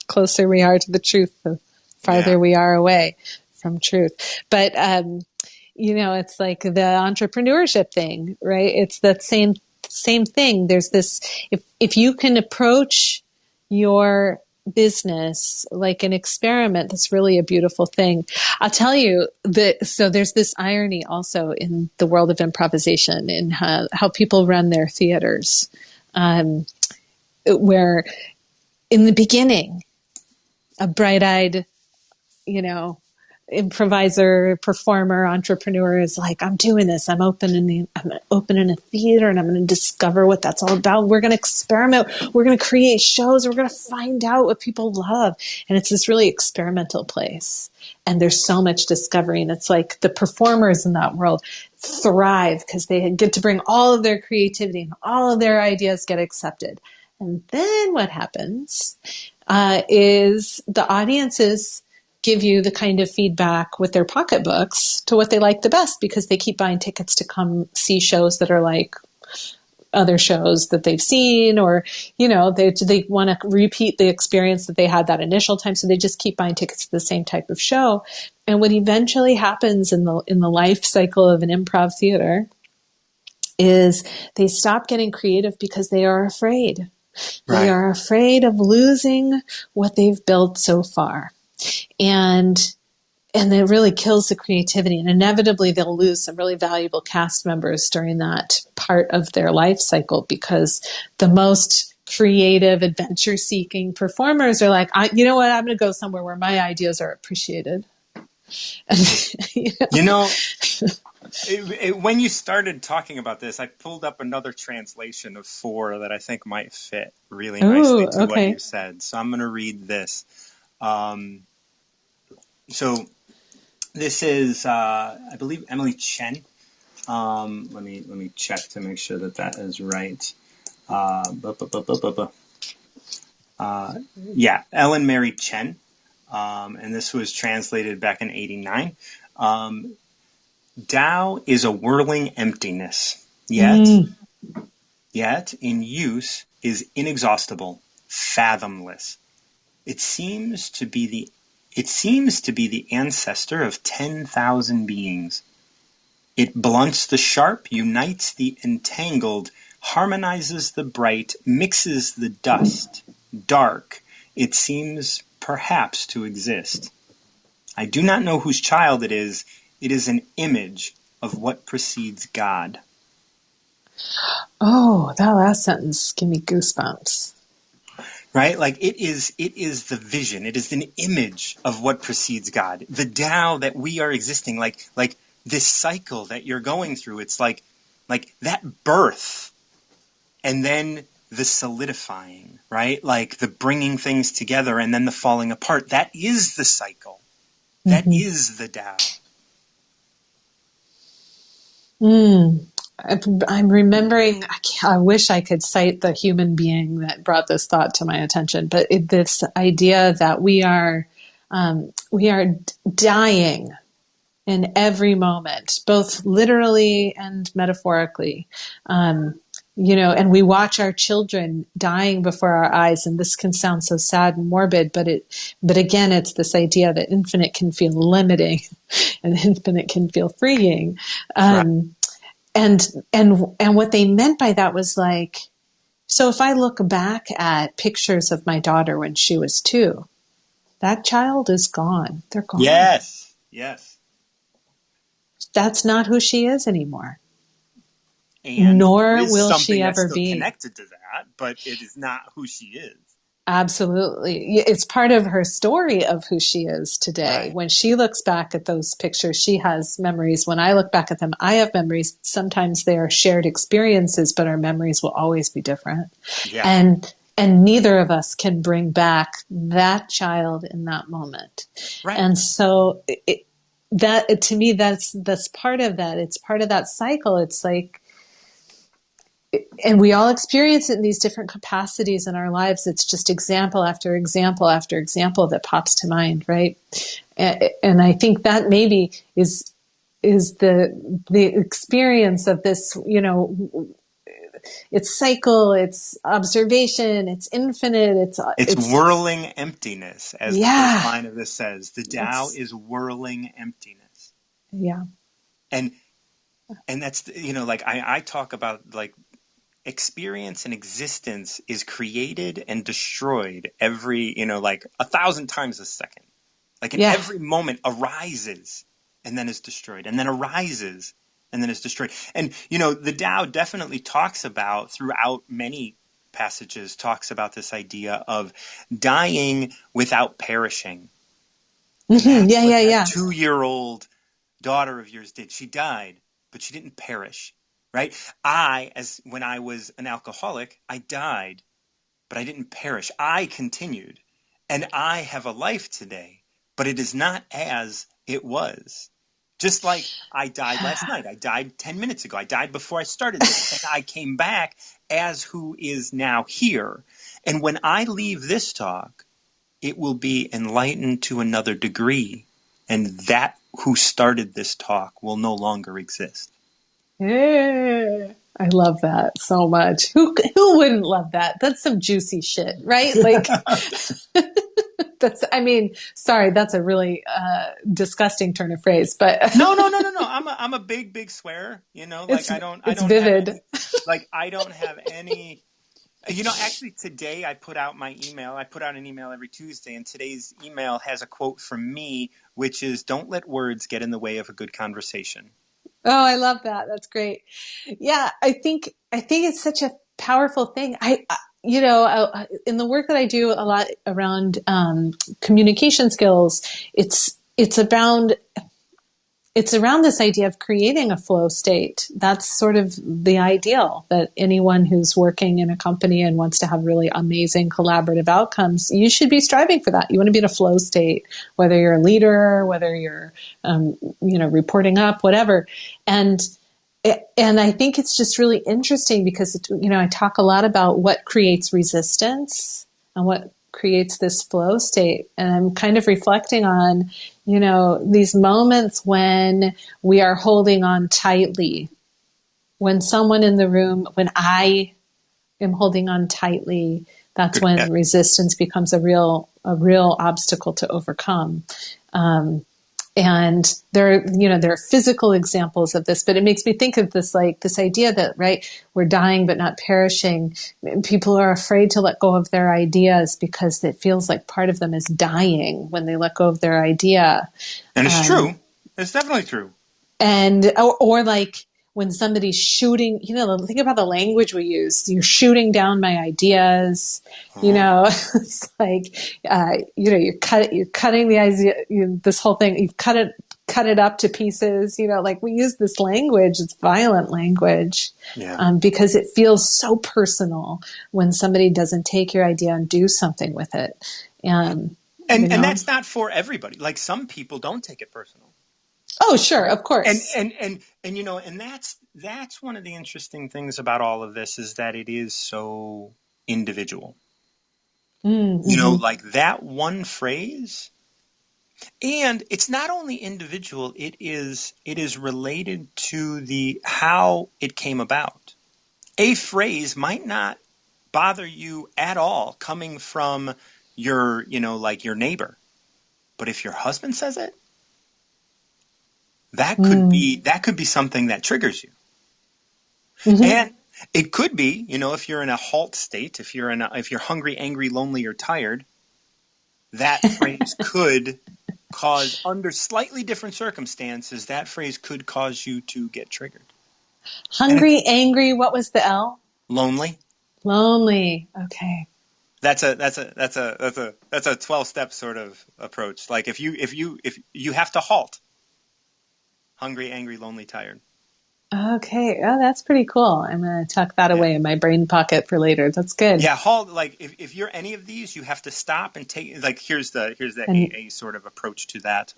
Closer we are to the truth, the farther we are away from truth. But, it's like the entrepreneurship thing, right? It's that same thing. There's this, if you can approach your business like an experiment, that's really a beautiful thing. I'll tell you that. So there's this irony also in the world of improvisation in how people run their theaters, where in the beginning, a bright-eyed, improviser, performer, entrepreneur is like, I'm doing this. I'm opening a theater, and I'm going to discover what that's all about. We're going to experiment. We're going to create shows. We're going to find out what people love. And it's this really experimental place. And there's so much discovery. And it's like the performers in that world thrive because they get to bring all of their creativity, and all of their ideas get accepted. And then what happens is the audiences give you the kind of feedback with their pocketbooks to what they like the best, because they keep buying tickets to come see shows that are like other shows that they've seen, or, they want to repeat the experience that they had that initial time. So they just keep buying tickets to the same type of show. And what eventually happens in the life cycle of an improv theater is they stop getting creative because they are afraid. Right. They are afraid of losing what they've built so far. And it really kills the creativity, and inevitably they'll lose some really valuable cast members during that part of their life cycle, because the most creative, adventure-seeking performers are like, you know what, I'm going to go somewhere where my ideas are appreciated. When you started talking about this, I pulled up another translation of 4 that I think might fit really nicely to what you said. So I'm going to read this. So this is, I believe, Emily Chen. Let me check to make sure that is right. Ellen Mary Chen, and this was translated back in '89. Tao is a whirling emptiness, yet in use is inexhaustible, fathomless. It seems to be the ancestor of 10,000 beings. It blunts the sharp, unites the entangled, harmonizes the bright, mixes the dust, dark. It seems perhaps to exist. I do not know whose child it is. It is an image of what precedes God. Oh, that last sentence gave me goosebumps. Right? Like it is the vision. It is an image of what precedes God. The Tao that we are existing, like this cycle that you're going through. It's like that birth and then the solidifying, right? Like the bringing things together and then the falling apart. That is the cycle. That is the Tao. I'm remembering, I wish I could cite the human being that brought this thought to my attention, but this idea that we are dying in every moment, both literally and metaphorically. and we watch our children dying before our eyes, and this can sound so sad and morbid, but again, it's this idea that infinite can feel limiting and infinite can feel freeing. Right. And what they meant by that was like, so if I look back at pictures of my daughter when she was 2, that child is gone. They're gone. Yes. That's not who she is anymore. And nor is will something she that's ever still be. connected to that, but it is not who she is. Absolutely. It's part of her story of who she is today. Right. When she looks back at those pictures, she has memories. When I look back at them, I have memories. Sometimes they are shared experiences, but our memories will always be different. Yeah. And neither of us can bring back that child in that moment. Right. And so that, to me, that's part of that. It's part of that cycle. It's like, and we all experience it in these different capacities in our lives. It's just example after example after example that pops to mind, right? And I think that maybe is the experience of this, it's cycle, it's observation, it's infinite, it's whirling emptiness, as the first line of this says. The Tao is whirling emptiness. Yeah. And that's, like I talk about, like, experience and existence is created and destroyed every, like 1,000 times a second. Like in every moment arises and then is destroyed, and then arises and then is destroyed. And, the Tao definitely talks about, throughout many passages, talks about this idea of dying without perishing. Mm-hmm. That 2-year-old daughter of yours did. She died, but she didn't perish. Right? When I was an alcoholic, I died, but I didn't perish. I continued, and I have a life today, but it is not as it was. Just like I died last night. I died 10 minutes ago. I died before I started this, and I came back as who is now here. And when I leave this talk, it will be enlightened to another degree, and that who started this talk will no longer exist. Yeah. I love that so much. Who wouldn't love that? That's some juicy shit, right? Like, sorry, that's a really disgusting turn of phrase, but no. I'm a big swearer. Like I don't vivid. I don't have any. Actually, today I put out my email. I put out an email every Tuesday, and today's email has a quote from me, which is, "Don't let words get in the way of a good conversation." Oh, I love that. That's great. Yeah, I think it's such a powerful thing. In the work that I do a lot around communication skills, it's around this idea of creating a flow state. That's sort of the ideal, that anyone who's working in a company and wants to have really amazing collaborative outcomes, you should be striving for that. You want to be in a flow state, whether you're a leader, whether you're, reporting up, whatever. And I think it's just really interesting because, I talk a lot about what creates resistance and what creates this flow state. And I'm kind of reflecting on, these moments when we are holding on tightly, when someone in the room, when I am holding on tightly, that's when resistance becomes a real obstacle to overcome. And there are physical examples of this, but it makes me think of this idea that, right, we're dying but not perishing. People are afraid to let go of their ideas because it feels like part of them is dying when they let go of their idea. And it's true. It's definitely true. And, or like when somebody's shooting, think about the language we use. You're shooting down my ideas. It's like, you're cutting the idea, this whole thing, you've cut it up to pieces, like we use this language, it's violent language, because it feels so personal when somebody doesn't take your idea and do something with it. And that's not for everybody. Like, some people don't take it personal. Oh, sure, of course. And that's one of the interesting things about all of this, is that it is so individual. Mm-hmm. Like that one phrase, and it's not only individual, it is related to how it came about. a phrase might not bother you at all coming from your, like your neighbor. But if your husband says it, that could be something that triggers you. Mm-hmm. And it could be, if you're in a halt state, if you're hungry, angry, lonely, or tired, that phrase could cause, under slightly different circumstances, that phrase could cause you to get triggered. Hungry, angry, what was the L? Lonely. Lonely. Okay. That's a 12-step sort of approach. Like if you have to halt. Hungry, angry, lonely, tired. Okay. Oh, that's pretty cool. I'm going to tuck that away in my brain pocket for later. That's good. Yeah, halt. Like if you're any of these, you have to stop and take. Like here's the AA sort of approach to that.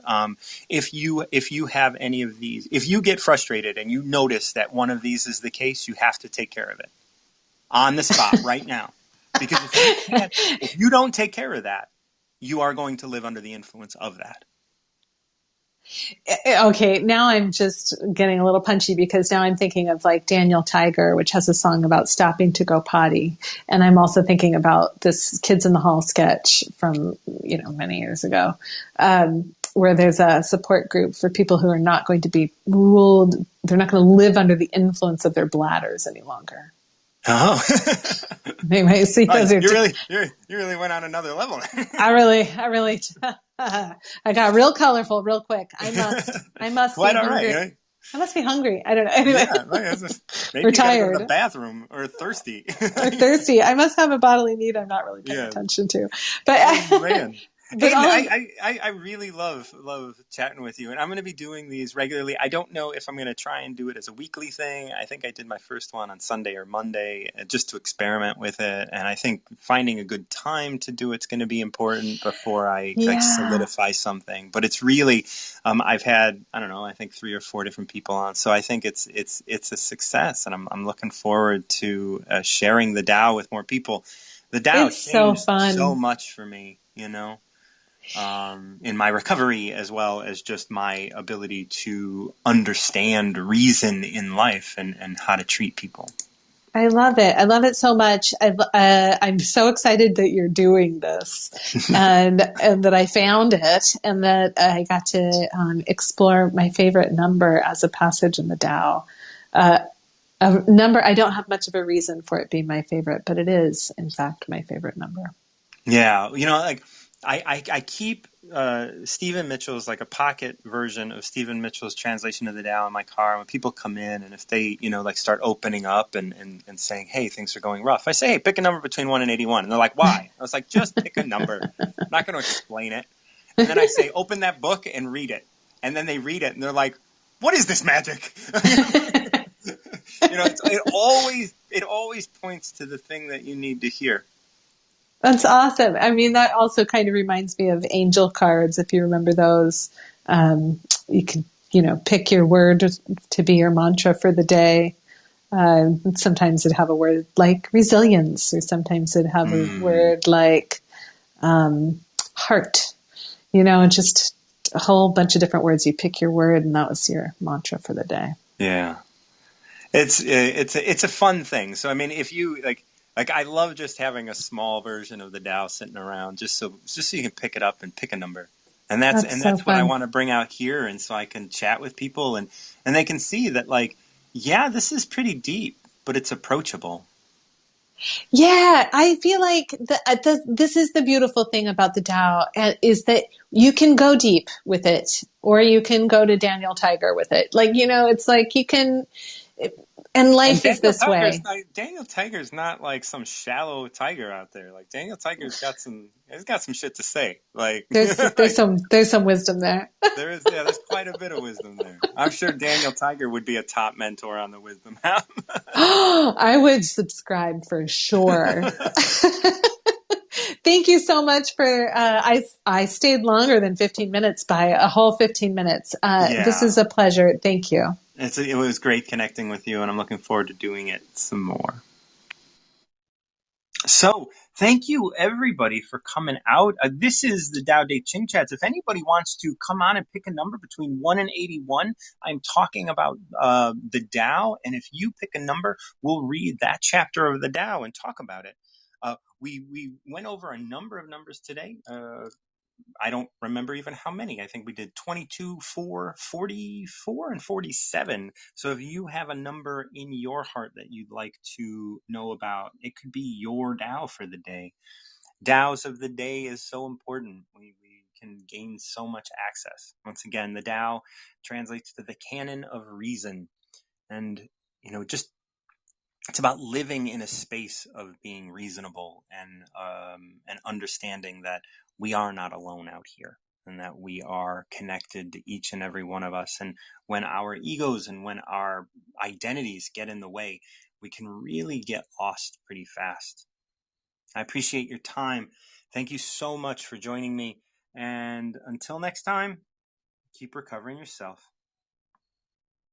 If you have any of these, if you get frustrated and you notice that one of these is the case, you have to take care of it on the spot right now. Because if you don't take care of that, you are going to live under the influence of that. Okay, now I'm just getting a little punchy because now I'm thinking of like Daniel Tiger, which has a song about stopping to go potty. And I'm also thinking about this Kids in the Hall sketch from, many years ago, where there's a support group for people who are not going to be ruled. They're not going to live under the influence of their bladders any longer. Oh, anyway, see, you really went on another level. I really, I got real colorful real quick. I must Quite be all hungry. right. I must be hungry. I don't know. Anyway, maybe or you gotta tired, go to the bathroom, or thirsty, or thirsty. I must have a bodily need I'm not really paying attention to. But oh, man. But I really love chatting with you, and I'm going to be doing these regularly. I don't know if I'm going to try and do it as a weekly thing. I think I did my first one on Sunday or Monday just to experiment with it, and I think finding a good time to do it's going to be important before I solidify something. But it's really, I've had, I don't know, I think 3 or 4 different people on, so I think it's a success, and I'm looking forward to sharing the Tao with more people. The Tao changed so much for me, in my recovery, as well as just my ability to understand reason in life and how to treat people. I love it. I love it so much. I'm so excited that you're doing this and that I found it and that I got to explore my favorite number as a passage in the Tao. A number, I don't have much of a reason for it being my favorite, but it is, in fact, my favorite number. Yeah. I keep Stephen Mitchell's, like a pocket version of Stephen Mitchell's translation of the Tao in my car. When people come in and if they, start opening up and saying, hey, things are going rough, I say, hey, pick a number between 1 and 81. And they're like, why? I was like, just pick a number. I'm not going to explain it. And then I say, open that book and read it. And then they read it and they're like, what is this magic? It always points to the thing that you need to hear. That's awesome. I mean, that also kind of reminds me of angel cards. If you remember those, you could, pick your word to be your mantra for the day. Sometimes it'd have a word like resilience, or sometimes it'd have a word like heart. Just a whole bunch of different words. You pick your word, and that was your mantra for the day. Yeah, it's a fun thing. So I mean, if you like I love just having a small version of the Tao sitting around, just so you can pick it up and pick a number. And that's what I want to bring out here, and so I can chat with people and they can see that, like, yeah, this is pretty deep, but it's approachable. Yeah, I feel like this is the beautiful thing about the Tao, is that you can go deep with it, or you can go to Daniel Tiger with it. Like, it's like you can. And life is this way. Daniel Tiger's not like some shallow tiger out there. Like, Daniel Tiger's got some shit to say. Like, there's some wisdom there. There's quite a bit of wisdom there. I'm sure Daniel Tiger would be a top mentor on the Wisdom app. I would subscribe for sure. Thank you so much for, I stayed longer than 15 minutes by a whole 15 minutes. This is a pleasure. Thank you. It was great connecting with you, and I'm looking forward to doing it some more. So thank you everybody for coming out. This is the Tao Te Ching Chats. If anybody wants to come on and pick a number between 1 and 81, I'm talking about the Tao. And if you pick a number, we'll read that chapter of the Tao and talk about it. We went over a number of numbers today. I don't remember even how many. I think we did 22, 4, 44, and 47. So if you have a number in your heart that you'd like to know about, it could be your Tao for the day. Taos of the day is so important. We can gain so much access. Once again, the Tao translates to the canon of reason. And, just it's about living in a space of being reasonable and understanding that we are not alone out here and that we are connected to each and every one of us. And when our egos and when our identities get in the way, we can really get lost pretty fast. I appreciate your time. Thank you so much for joining me. And until next time, keep recovering yourself.